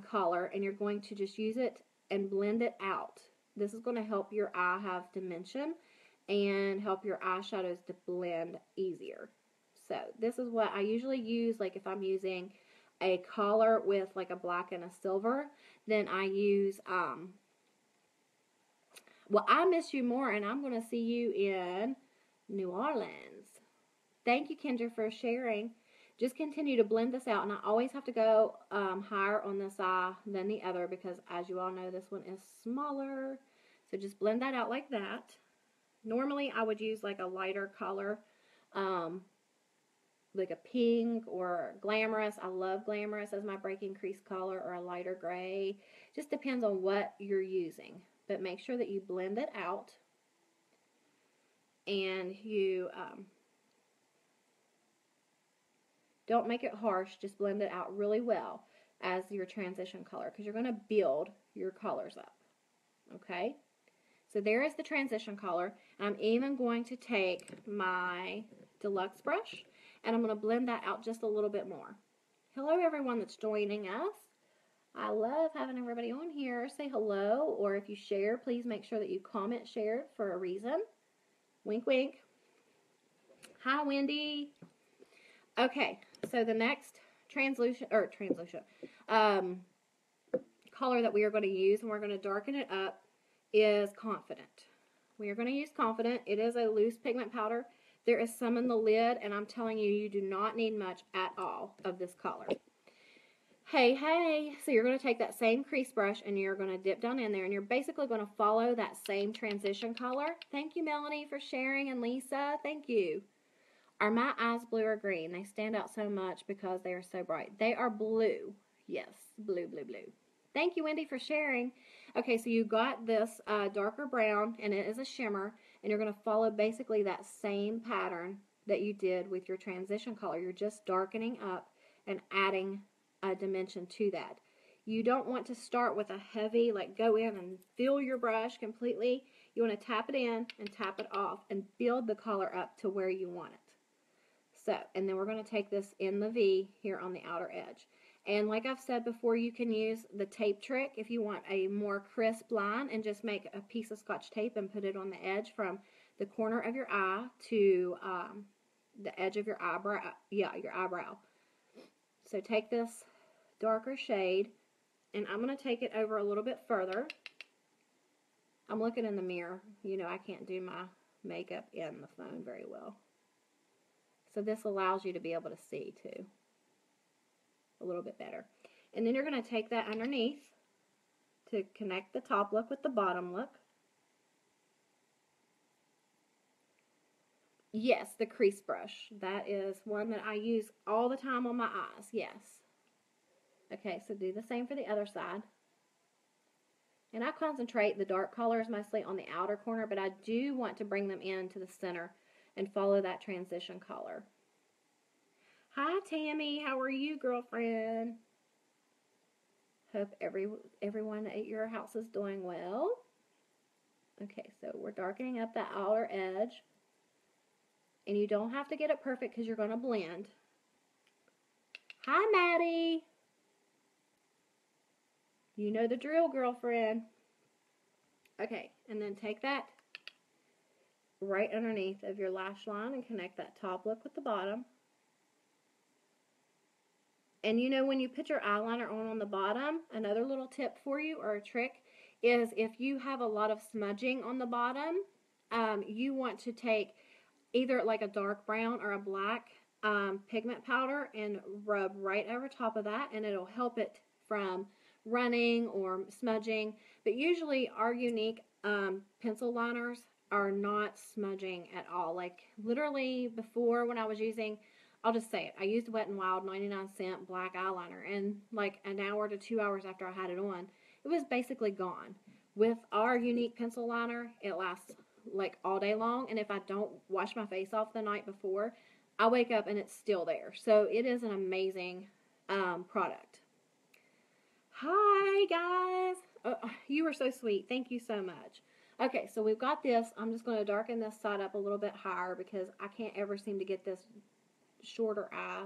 color, and you're going to just use it and blend it out. This is going to help your eye have dimension and help your eyeshadows to blend easier. So this is what I usually use, like if I'm using a color with like a black and a silver, then I use, well, I miss you more, and I'm going to see you in New Orleans. Thank you, Kendra, for sharing. Just continue to blend this out, and I always have to go higher on this eye than the other because, as you all know, this one is smaller. So just blend that out like that. Normally, I would use like a lighter color, like a pink or glamorous. I love glamorous as my breaking crease color, or a lighter gray. Just depends on what you're using. But make sure that you blend it out, and you don't make it harsh, just blend it out really well as your transition color, because you're going to build your colors up. Okay? So there is the transition color. I'm even going to take my deluxe brush, and I'm going to blend that out just a little bit more. Hello, everyone that's joining us. I love having everybody on here. Say hello, or if you share, please make sure that you comment share for a reason. Wink, wink. Hi, Wendy. Okay, so the next color that we are going to use, and we're going to darken it up, is Confident. We are going to use Confident. It is a loose pigment powder. There is some in the lid, and I'm telling you, you do not need much at all of this color. Hey, so you're going to take that same crease brush, and you're going to dip down in there, and you're basically going to follow that same transition color. Thank you, Melanie, for sharing, and Lisa, thank you. Are my eyes blue or green? They stand out so much because they are so bright. They are blue. Yes, blue, blue, blue. Thank you, Wendy, for sharing. Okay, so you got this darker brown, and it is a shimmer, and you're going to follow basically that same pattern that you did with your transition color. You're just darkening up and adding a dimension to that. You don't want to start with a heavy, like go in and fill your brush completely. You want to tap it in and tap it off and build the color up to where you want it. So, and then we're going to take this in the V here on the outer edge. And like I've said before, you can use the tape trick if you want a more crisp line, and just make a piece of Scotch tape and put it on the edge from the corner of your eye to the edge of your eyebrow. Yeah, your eyebrow. So take this darker shade, and I'm going to take it over a little bit further. I'm looking in the mirror. You know, I can't do my makeup in the phone very well. So this allows you to be able to see too a little bit better. And then you're going to take that underneath to connect the top look with the bottom look. Yes, the crease brush. That is one that I use all the time on my eyes. Yes. Okay, so do the same for the other side. And I concentrate the dark colors mostly on the outer corner, but I do want to bring them into the center and follow that transition color. Hi, Tammy. How are you, girlfriend? Hope everyone at your house is doing well. Okay, so we're darkening up that outer edge. And you don't have to get it perfect because you're going to blend. Hi, Maddie. You know the drill, girlfriend. Okay, and then take that right underneath of your lash line and connect that top look with the bottom. And you know when you put your eyeliner on the bottom, another little tip for you or a trick is if you have a lot of smudging on the bottom, you want to take either like a dark brown or a black pigment powder and rub right over top of that, and it'll help it from running or smudging. But usually our unique pencil liners are not smudging at all. Like literally before, when I was using, I'll just say it, I used Wet n Wild 99-cent black eyeliner, and like an hour to 2 hours after I had it on, it was basically gone. With our unique pencil liner, it lasts like all day long, and if I don't wash my face off the night before, I wake up and it's still there. So it is an amazing product. Hi guys, you are so sweet. Thank you so much. Okay, so we've got this. I'm just going to darken this side up a little bit higher because I can't ever seem to get this shorter eye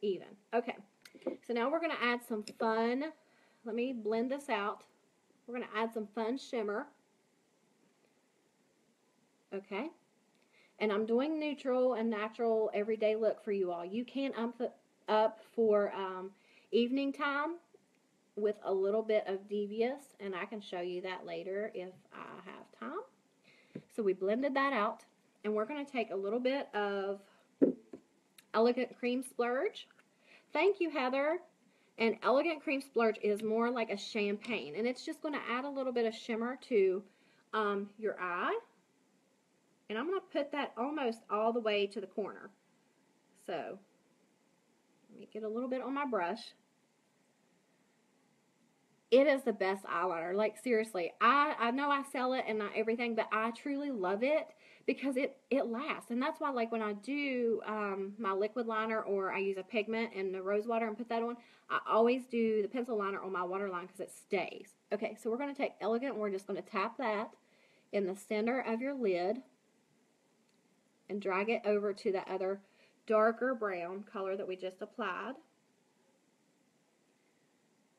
even. Okay, so now we're going to add some fun. Let me blend this out. We're going to add some fun shimmer. Okay, and I'm doing neutral and natural everyday look for you all. You can up for evening time with a little bit of devious, and I can show you that later if I have time. So we blended that out, and we're going to take a little bit of Elegant Cream Splurge. Thank you, Heather. And Elegant Cream Splurge is more like a champagne, and it's just going to add a little bit of shimmer to your eye. And I'm going to put that almost all the way to the corner. So, let me get a little bit on my brush. It is the best eyeliner. Like, seriously, I know I sell it and not everything, but I truly love it because it lasts. And that's why, like, when I do my liquid liner or I use a pigment and the rose water and put that on, I always do the pencil liner on my waterline because it stays. Okay, so we're going to take Elegant and we're just going to tap that in the center of your lid and drag it over to the other darker brown color that we just applied.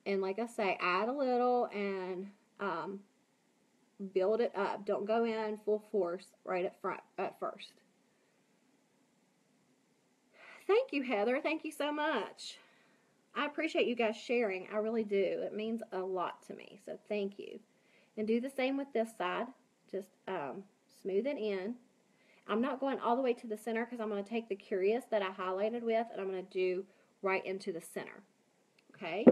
And like I say, add a little and build it up. Don't go in full force right at first. Thank you, Heather. Thank you so much. I appreciate you guys sharing. I really do. It means a lot to me. So thank you. And do the same with this side. Just smooth it in. I'm not going all the way to the center because I'm going to take the Curious that I highlighted with and I'm going to do right into the center. Okay?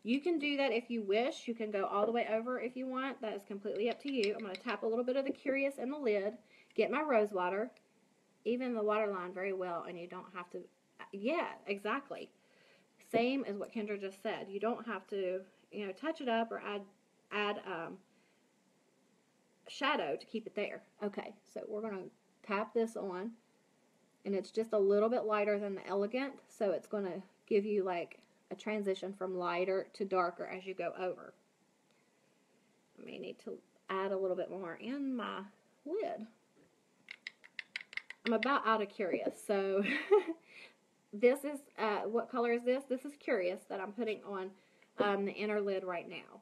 You can do that if you wish. You can go all the way over if you want. That is completely up to you. I'm going to tap a little bit of the Curious in the lid, get my rose water, even the waterline very well, and you don't have to, yeah, exactly. Same as what Kendra just said. You don't have to, you know, touch it up or add shadow to keep it there. Okay, so we're going to tap this on, and it's just a little bit lighter than the Elegant, so it's going to give you like a transition from lighter to darker as you go over. I may need to add a little bit more in my lid. I'm about out of Curious, so this is, what color is this? This is Curious that I'm putting on the inner lid right now.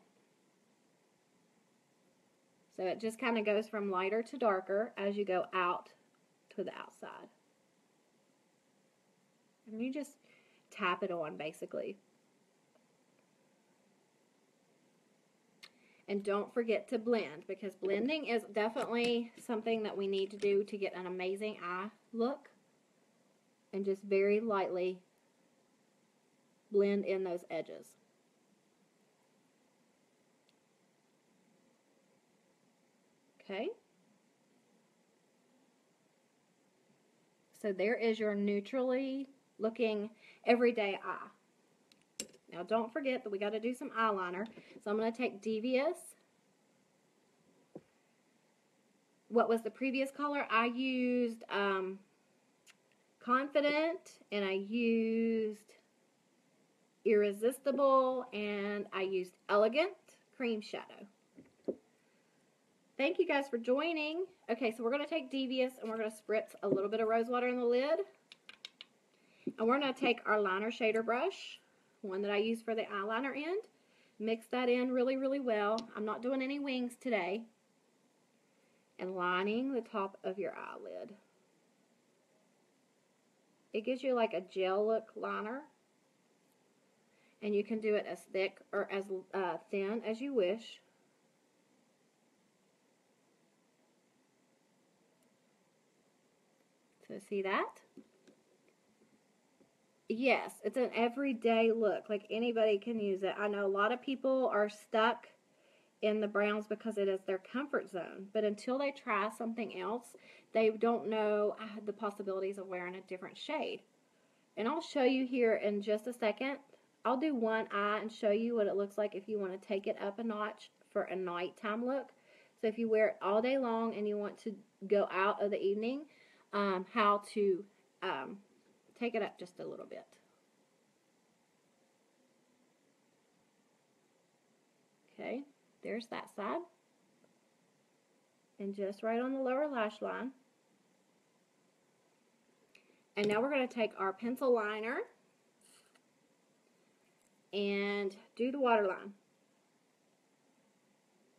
So it just kind of goes from lighter to darker as you go out to the outside. And you just tap it on basically. And don't forget to blend, because blending is definitely something that we need to do to get an amazing eye look. And just very lightly blend in those edges. Okay. So there is your neutrally looking everyday eye. Now don't forget that we got to do some eyeliner. So I'm going to take Devious. What was the previous color? I used Confident, and I used Irresistible, and I used Elegant Cream Shadow. Thank you guys for joining. Okay, so we're going to take Devious and we're going to spritz a little bit of rose water in the lid. And we're going to take our liner shader brush, one that I use for the eyeliner end. Mix that in really, really well. I'm not doing any wings today. And lining the top of your eyelid. It gives you like a gel look liner. And you can do it as thick or as thin as you wish. So see that? Yes, it's an everyday look. Like anybody can use it. I know a lot of people are stuck in the browns because it is their comfort zone. But until they try something else, they don't know the possibilities of wearing a different shade. And I'll show you here in just a second. I'll do one eye and show you what it looks like if you want to take it up a notch for a nighttime look. So if you wear it all day long and you want to go out of the evening, how to take it up just a little bit. Okay, there's that side. And just right on the lower lash line. And now we're going to take our pencil liner and do the waterline.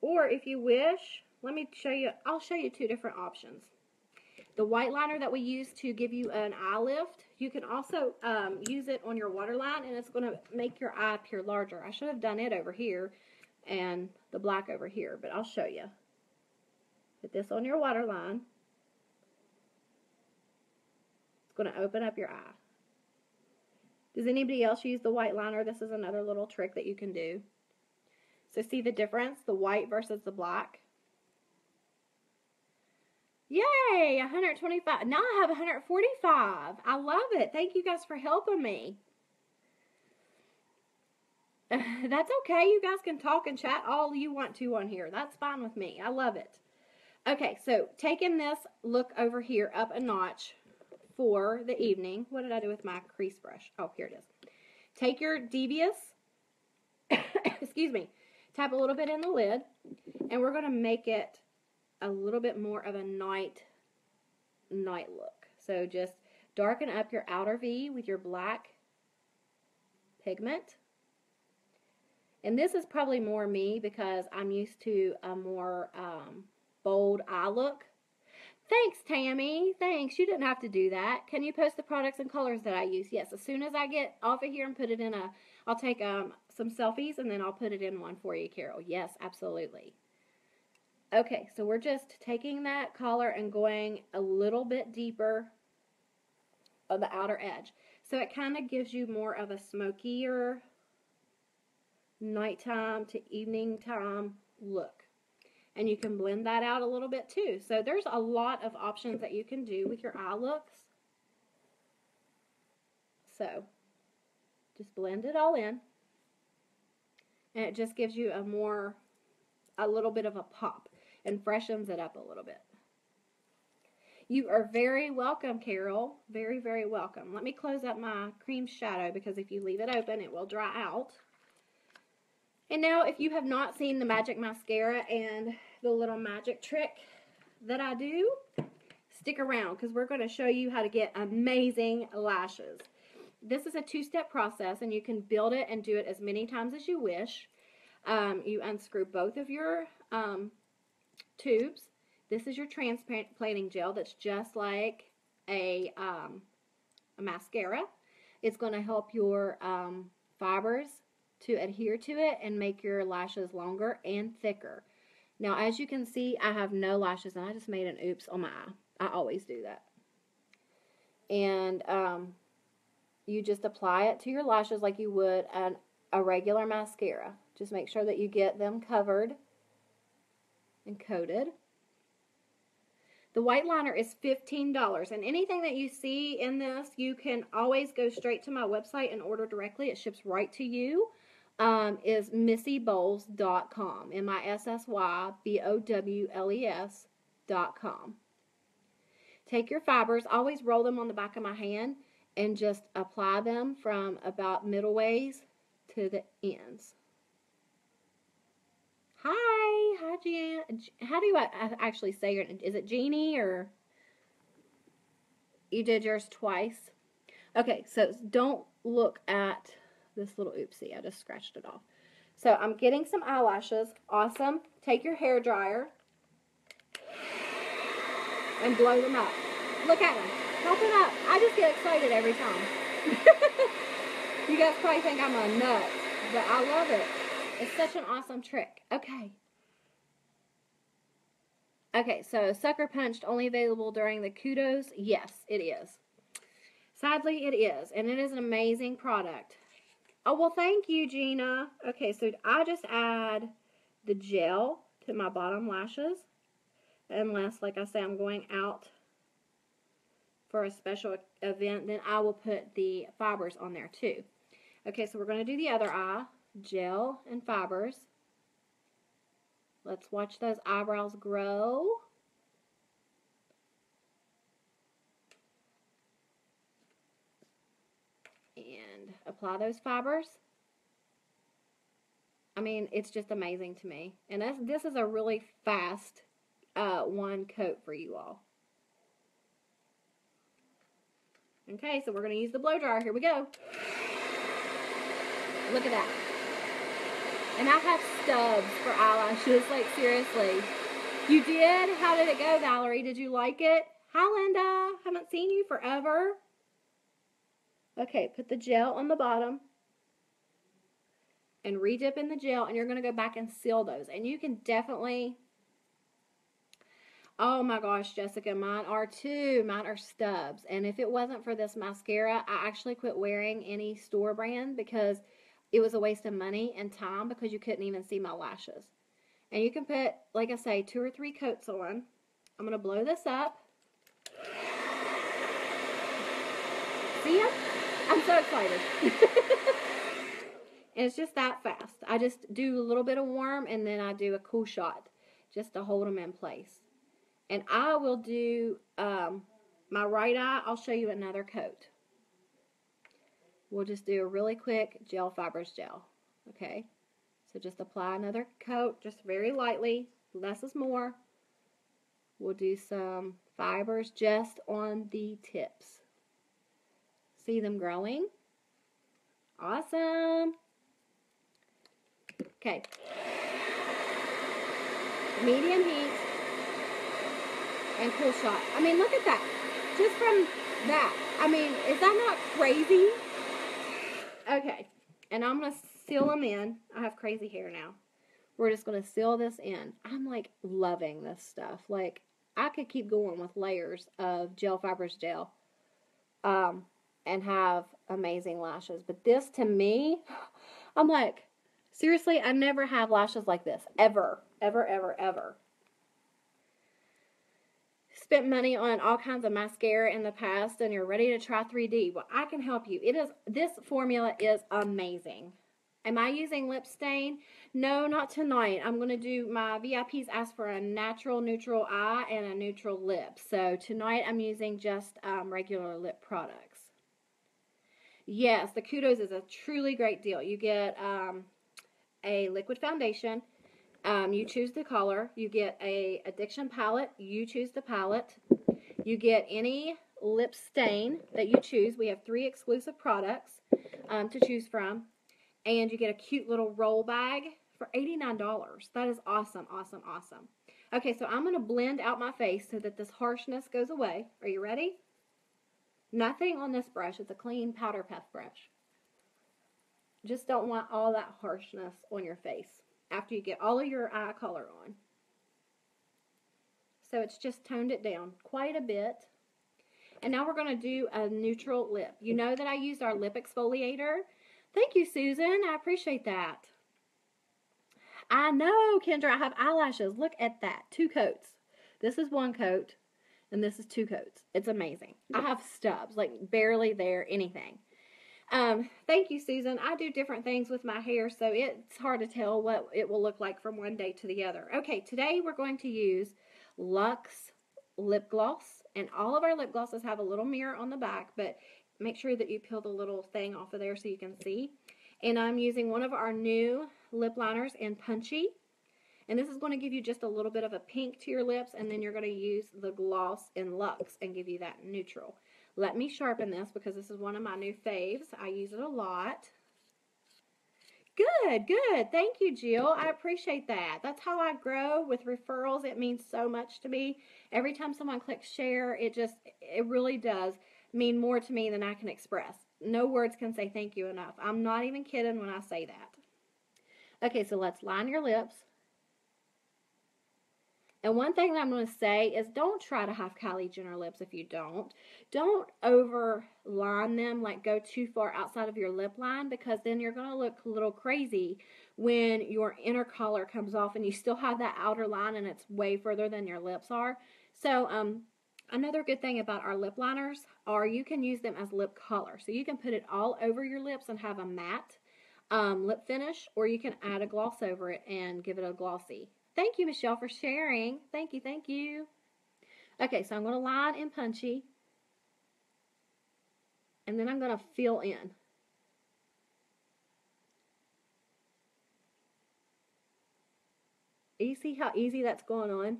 Or if you wish, let me show you, I'll show you two different options. The white liner that we use to give you an eye lift, you can also use it on your waterline and it's going to make your eye appear larger. I should have done it over here and the black over here, but I'll show you. Put this on your waterline. It's going to open up your eye. Does anybody else use the white liner? This is another little trick that you can do. So see the difference, the white versus the black? Yay, 125. Now I have 145. I love it. Thank you guys for helping me. That's okay. You guys can talk and chat all you want to on here. That's fine with me. I love it. Okay, so taking this look over here up a notch for the evening. What did I do with my crease brush? Oh, here it is. Take your Devious, excuse me, tap a little bit in the lid, and we're going to make it a little bit more of a night look. So just darken up your outer V with your black pigment. And this is probably more me because I'm used to a more bold eye look. Thanks, Tammy. Thanks. You didn't have to do that. Can you post the products and colors that I use? Yes. As soon as I get off of here and put it in I'll take some selfies and then I'll put it in one for you, Carol. Yes, absolutely. Okay, so we're just taking that color and going a little bit deeper of the outer edge. So it kind of gives you more of a smokier nighttime to evening time look. And you can blend that out a little bit too. So there's a lot of options that you can do with your eye looks. So just blend it all in. And it just gives you a little bit of a pop and freshens it up a little bit. You are very welcome, Carol. Very, very welcome. Let me close up my cream shadow because if you leave it open, it will dry out. And now, if you have not seen the magic mascara and the little magic trick that I do, stick around because we're going to show you how to get amazing lashes. This is a two-step process, and you can build it and do it as many times as you wish. You unscrew both of your tubes. This is your transplanting gel that's just like a mascara. It's going to help your fibers to adhere to it and make your lashes longer and thicker. Now, as you can see, I have no lashes, and I just made an oops on my eye. I always do that. And you just apply it to your lashes like you would a regular mascara. Just make sure that you get them covered and coated. The white liner is $15, and anything that you see in this, you can always go straight to my website and order directly. It ships right to you. Is missybowles.com. MISSYBOWLES.com. Take your fibers, always roll them on the back of my hand, and just apply them from about middle ways to the ends. Hi! Hi, Jan. How do I actually say your name? Is it Jeannie or you did yours twice? Okay, so don't look at this little oopsie. I just scratched it off. So I'm getting some eyelashes. Awesome. Take your hair dryer and blow them up. Look at them. Pop it up. I just get excited every time. You guys probably think I'm a nut, but I love it. It's such an awesome trick. Okay. Okay, so Sucker Punched only available during the Kudos. Yes, it is. Sadly, it is, and it is an amazing product. Oh, well, thank you, Gina. Okay, so I just add the gel to my bottom lashes, unless, like I say, I'm going out for a special event, then I will put the fibers on there too. Okay, so we're going to do the other eye, gel and fibers. Let's watch those eyebrows grow. And apply those fibers. I mean, it's just amazing to me. And this is a really fast one coat for you all. Okay, so we're going to use the blow dryer. Here we go. Look at that. And I have stubs for eyelashes, like seriously. You did? How did it go, Valerie? Did you like it? Hi, Linda. Haven't seen you forever. Okay, put the gel on the bottom and re-dip in the gel, and you're going to go back and seal those. And you can definitely... Oh my gosh, Jessica, mine are too. Mine are stubs. And if it wasn't for this mascara, I actually quit wearing any store brand because it was a waste of money and time because you couldn't even see my lashes. And you can put, like I say, 2 or 3 coats on. I'm going to blow this up. See ya? I'm so excited. And it's just that fast. I just do a little bit of warm and then I do a cool shot just to hold them in place. And I will do my right eye. I'll show you another coat. We'll just do a really quick gel fibers gel. Okay. So just apply another coat, just very lightly. Less is more. We'll do some fibers just on the tips. See them growing? Awesome. Okay. Medium heat. And cool shot. I mean, look at that. Just from that. I mean, is that not crazy? Okay. And I'm going to seal them in. I have crazy hair now. We're just going to seal this in. I'm, like, loving this stuff. Like, I could keep going with layers of gel fibers gel. And have amazing lashes. But this, to me, I'm like, seriously, I never have lashes like this. Ever. Ever, ever, ever. Spent money on all kinds of mascara in the past and you're ready to try 3D. Well, I can help you. This formula is amazing. Am I using lip stain? No, not tonight. I'm going to do, my VIPs ask for a natural neutral eye and a neutral lip. So tonight I'm using just regular lip products. Yes, the Kudos is a truly great deal. You get a liquid foundation. You choose the color. You get a addiction palette. You choose the palette. You get any lip stain that you choose. We have 3 exclusive products to choose from. And you get a cute little roll bag for $89. That is awesome, awesome, awesome. Okay, so I'm going to blend out my face so that this harshness goes away. Are you ready? Nothing on this brush. It's a clean powder puff brush. Just don't want all that harshness on your face after you get all of your eye color on. So it's just toned it down quite a bit. And now we're going to do a neutral lip. You know that I used our lip exfoliator. Thank you, Susan. I appreciate that. I know, Kendra, I have eyelashes. Look at that. 2 coats. This is 1 coat, and this is 2 coats. It's amazing. I have stubs, like barely there, anything. Thank you, Susan. I do different things with my hair, so it's hard to tell what it will look like from one day to the other. Okay, today we're going to use Luxe lip gloss, and all of our lip glosses have a little mirror on the back, but make sure that you peel the little thing off of there so you can see. And I'm using one of our new lip liners in Punchy, And this is going to give you just a little bit of a pink to your lips, and then you're going to use the gloss in Luxe and give you that neutral. Let me sharpen this because this is one of my new faves. I use it a lot. Good, good. Thank you, Jill. I appreciate that. That's how I grow with referrals. It means so much to me. Every time someone clicks share, it really does mean more to me than I can express. No words can say thank you enough. I'm not even kidding when I say that. Okay, so let's line your lips. And one thing that I'm going to say is don't try to have Kylie Jenner lips if you don't. Don't over line them, like go too far outside of your lip line, because then you're going to look a little crazy when your inner color comes off and you still have that outer line and it's way further than your lips are. So another good thing about our lip liners are you can use them as lip color. So you can put it all over your lips and have a matte lip finish, or you can add a gloss over it and give it a glossy. Thank you, Michelle, for sharing. Thank you, thank you. Okay, so I'm going to line in Punchy. And then I'm going to fill in. You see how easy that's going on?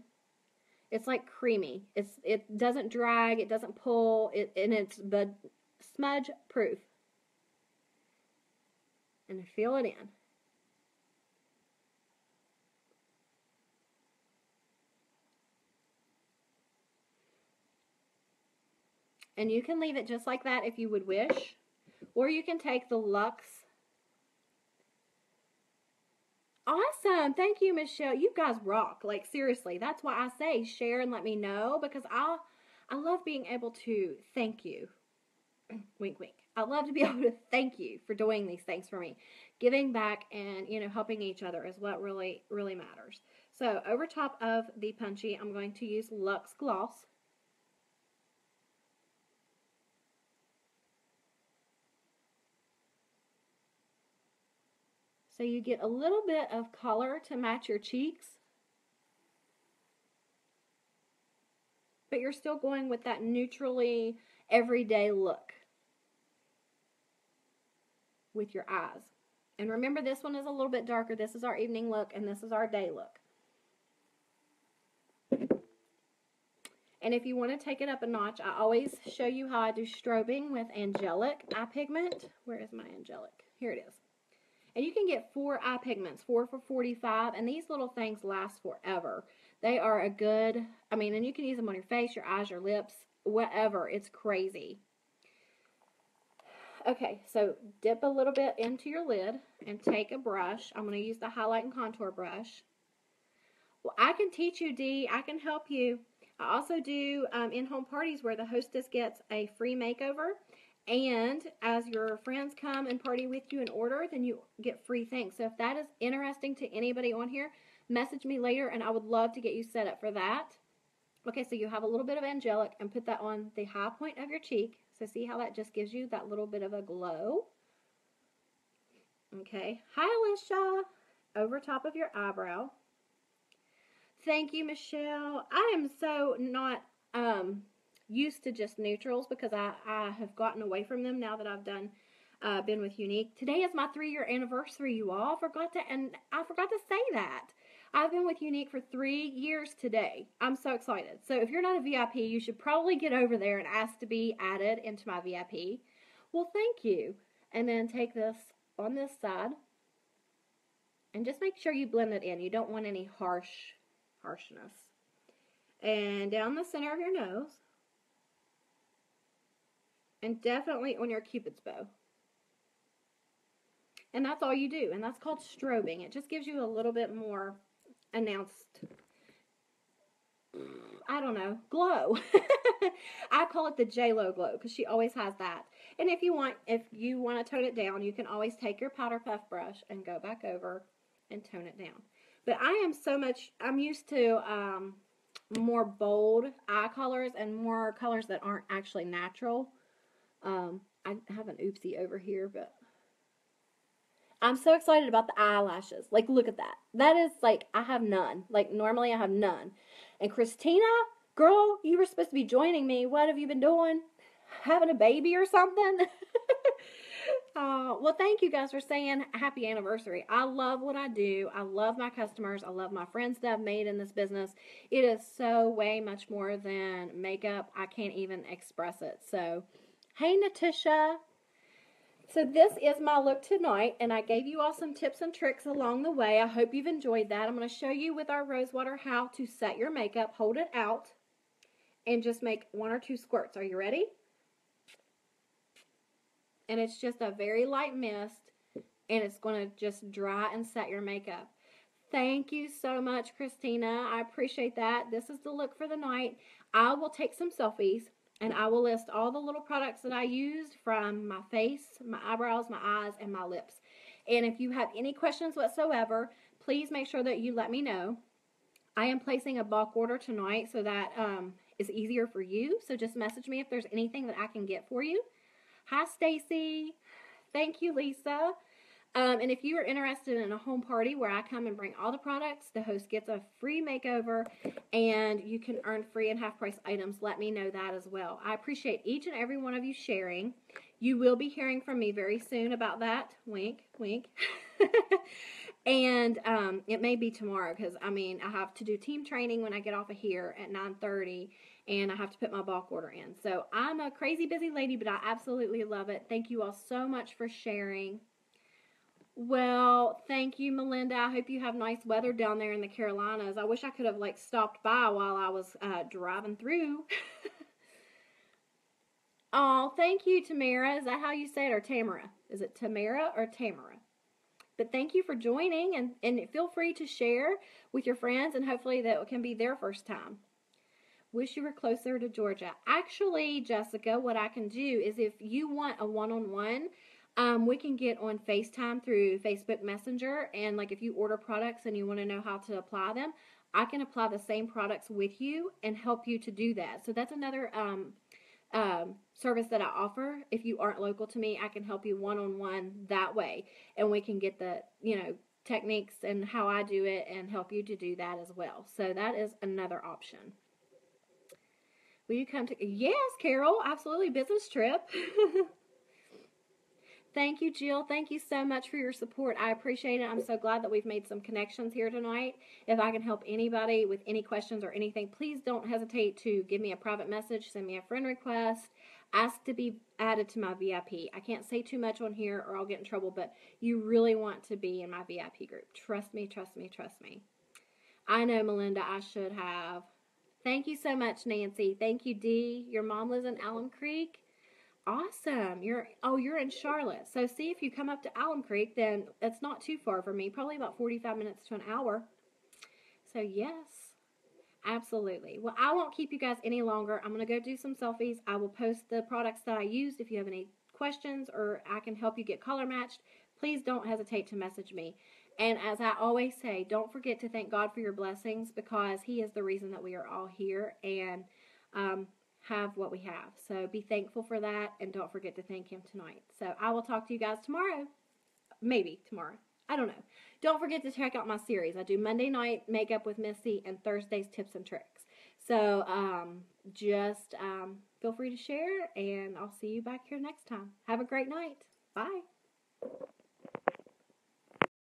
It's like creamy. It doesn't drag, it doesn't pull, and it's smudge proof. And fill it in. And you can leave it just like that if you would wish. Or you can take the Luxe. Awesome. Thank you, Michelle. You guys rock. Like, seriously. That's why I say share and let me know. Because I love being able to thank you. Wink, wink. I love to be able to thank you for doing these things for me. Giving back and, helping each other is what really, really matters. So, over top of the Punchy, I'm going to use Luxe Gloss. So you get a little bit of color to match your cheeks. But you're still going with that neutrally everyday look with your eyes. And remember, this one is a little bit darker. This is our evening look, and this is our day look. And if you want to take it up a notch, I always show you how I do strobing with angelic eye pigment. Where is my angelic? Here it is. And you can get 4 eye pigments, 4 for $45, and these little things last forever. They are a good, and you can use them on your face, your eyes, your lips, whatever. It's crazy. Okay, so dip a little bit into your lid and take a brush. I'm going to use the highlight and contour brush. Well, I can teach you, Dee. I can help you. I also do in-home parties where the hostess gets a free makeover. And as your friends come and party with you and order, then you get free things. So if that is interesting to anybody on here, message me later and I would love to get you set up for that. Okay, so you have a little bit of angelic and put that on the high point of your cheek. So see how that just gives you that little bit of a glow. Okay. Hi, Alicia. Over top of your eyebrow. Thank you, Michelle. I am so not used to just neutrals because I have gotten away from them now that I've been with Unique. Today is my 3-year anniversary, you all. I forgot to say that. I've been with Unique for 3 years today. I'm so excited. So if you're not a VIP, you should probably get over there and ask to be added into my VIP. Well, thank you. And then take this on this side and just make sure you blend it in. You don't want any harshness. And down the center of your nose. And definitely on your Cupid's bow. And that's all you do. And that's called strobing. It just gives you a little bit more announced, I don't know, glow. I call it the J-Lo glow because she always has that. And if you want to tone it down, you can always take your powder puff brush and go back over and tone it down. But I'm used to more bold eye colors and more colors that aren't actually natural. I have an oopsie over here, but I'm so excited about the eyelashes. Like, look at that. That is, like, I have none. Like, normally I have none. And Christina, girl, you were supposed to be joining me. What have you been doing? Having a baby or something? Oh, well, thank you guys for saying happy anniversary. I love what I do. I love my customers. I love my friends that I've made in this business. It is so way much more than makeup. I can't even express it. So, hey, Natisha. So this is my look tonight, and I gave you all some tips and tricks along the way. I hope you've enjoyed that. I'm going to show you with our rose water how to set your makeup. Hold it out and just make 1 or 2 squirts. Are you ready? And it's just a very light mist, and it's going to just dry and set your makeup. Thank you so much, Christina. I appreciate that. This is the look for the night. I will take some selfies, and I will list all the little products that I used from my face, my eyebrows, my eyes, and my lips. And if you have any questions whatsoever, please make sure that you let me know. I am placing a bulk order tonight, so that is easier for you. So just message me if there's anything that I can get for you. Hi, Stacy. Thank you, Lisa. And if you are interested in a home party where I come and bring all the products, the host gets a free makeover, and you can earn free and half-price items, let me know that as well. I appreciate each and every one of you sharing. You will be hearing from me very soon about that. Wink, wink. And it may be tomorrow because, I mean, I have to do team training when I get off of here at 9:30, and I have to put my bulk order in. So I'm a crazy busy lady, but I absolutely love it. Thank you all so much for sharing. Well, thank you, Melinda. I hope you have nice weather down there in the Carolinas. I wish I could have, like, stopped by while I was driving through. Oh, thank you, Tamara. Is that how you say it, or Tamara? Is it Tamara or Tamara? But thank you for joining, and feel free to share with your friends, and hopefully that can be their first time. Wish you were closer to Georgia. Actually, Jessica, what I can do is if you want a one-on-one, we can get on FaceTime through Facebook Messenger, and like if you order products and you want to know how to apply them, I can apply the same products with you and help you to do that. So that's another service that I offer. If you aren't local to me, I can help you one-on-one that way, and we can get the, techniques and how I do it and help you to do that as well. So that is another option. Will you come to? Yes, Carol, absolutely. Business trip. Thank you, Jill. Thank you so much for your support. I appreciate it. I'm so glad that we've made some connections here tonight. If I can help anybody with any questions or anything, please don't hesitate to give me a private message, send me a friend request, ask to be added to my VIP. I can't say too much on here or I'll get in trouble, but you really want to be in my VIP group. Trust me, trust me, trust me. I know, Melinda, I should have. Thank you so much, Nancy. Thank you, Dee. Your mom lives in Alum Creek. Awesome. You're in Charlotte. So see, if you come up to Alum Creek, then it's not too far from me, probably about 45 minutes to an hour. So yes, absolutely. Well, I won't keep you guys any longer. I'm going to go do some selfies. I will post the products that I used. If you have any questions or I can help you get color matched, please don't hesitate to message me. And as I always say, don't forget to thank God for your blessings, because He is the reason that we are all here and have what we have. So be thankful for that, and don't forget to thank Him tonight. So I will talk to you guys tomorrow. Maybe tomorrow. I don't know. Don't forget to check out my series. I do Monday night makeup with Missy and Thursday's tips and tricks. So just feel free to share, and I'll see you back here next time. Have a great night. Bye.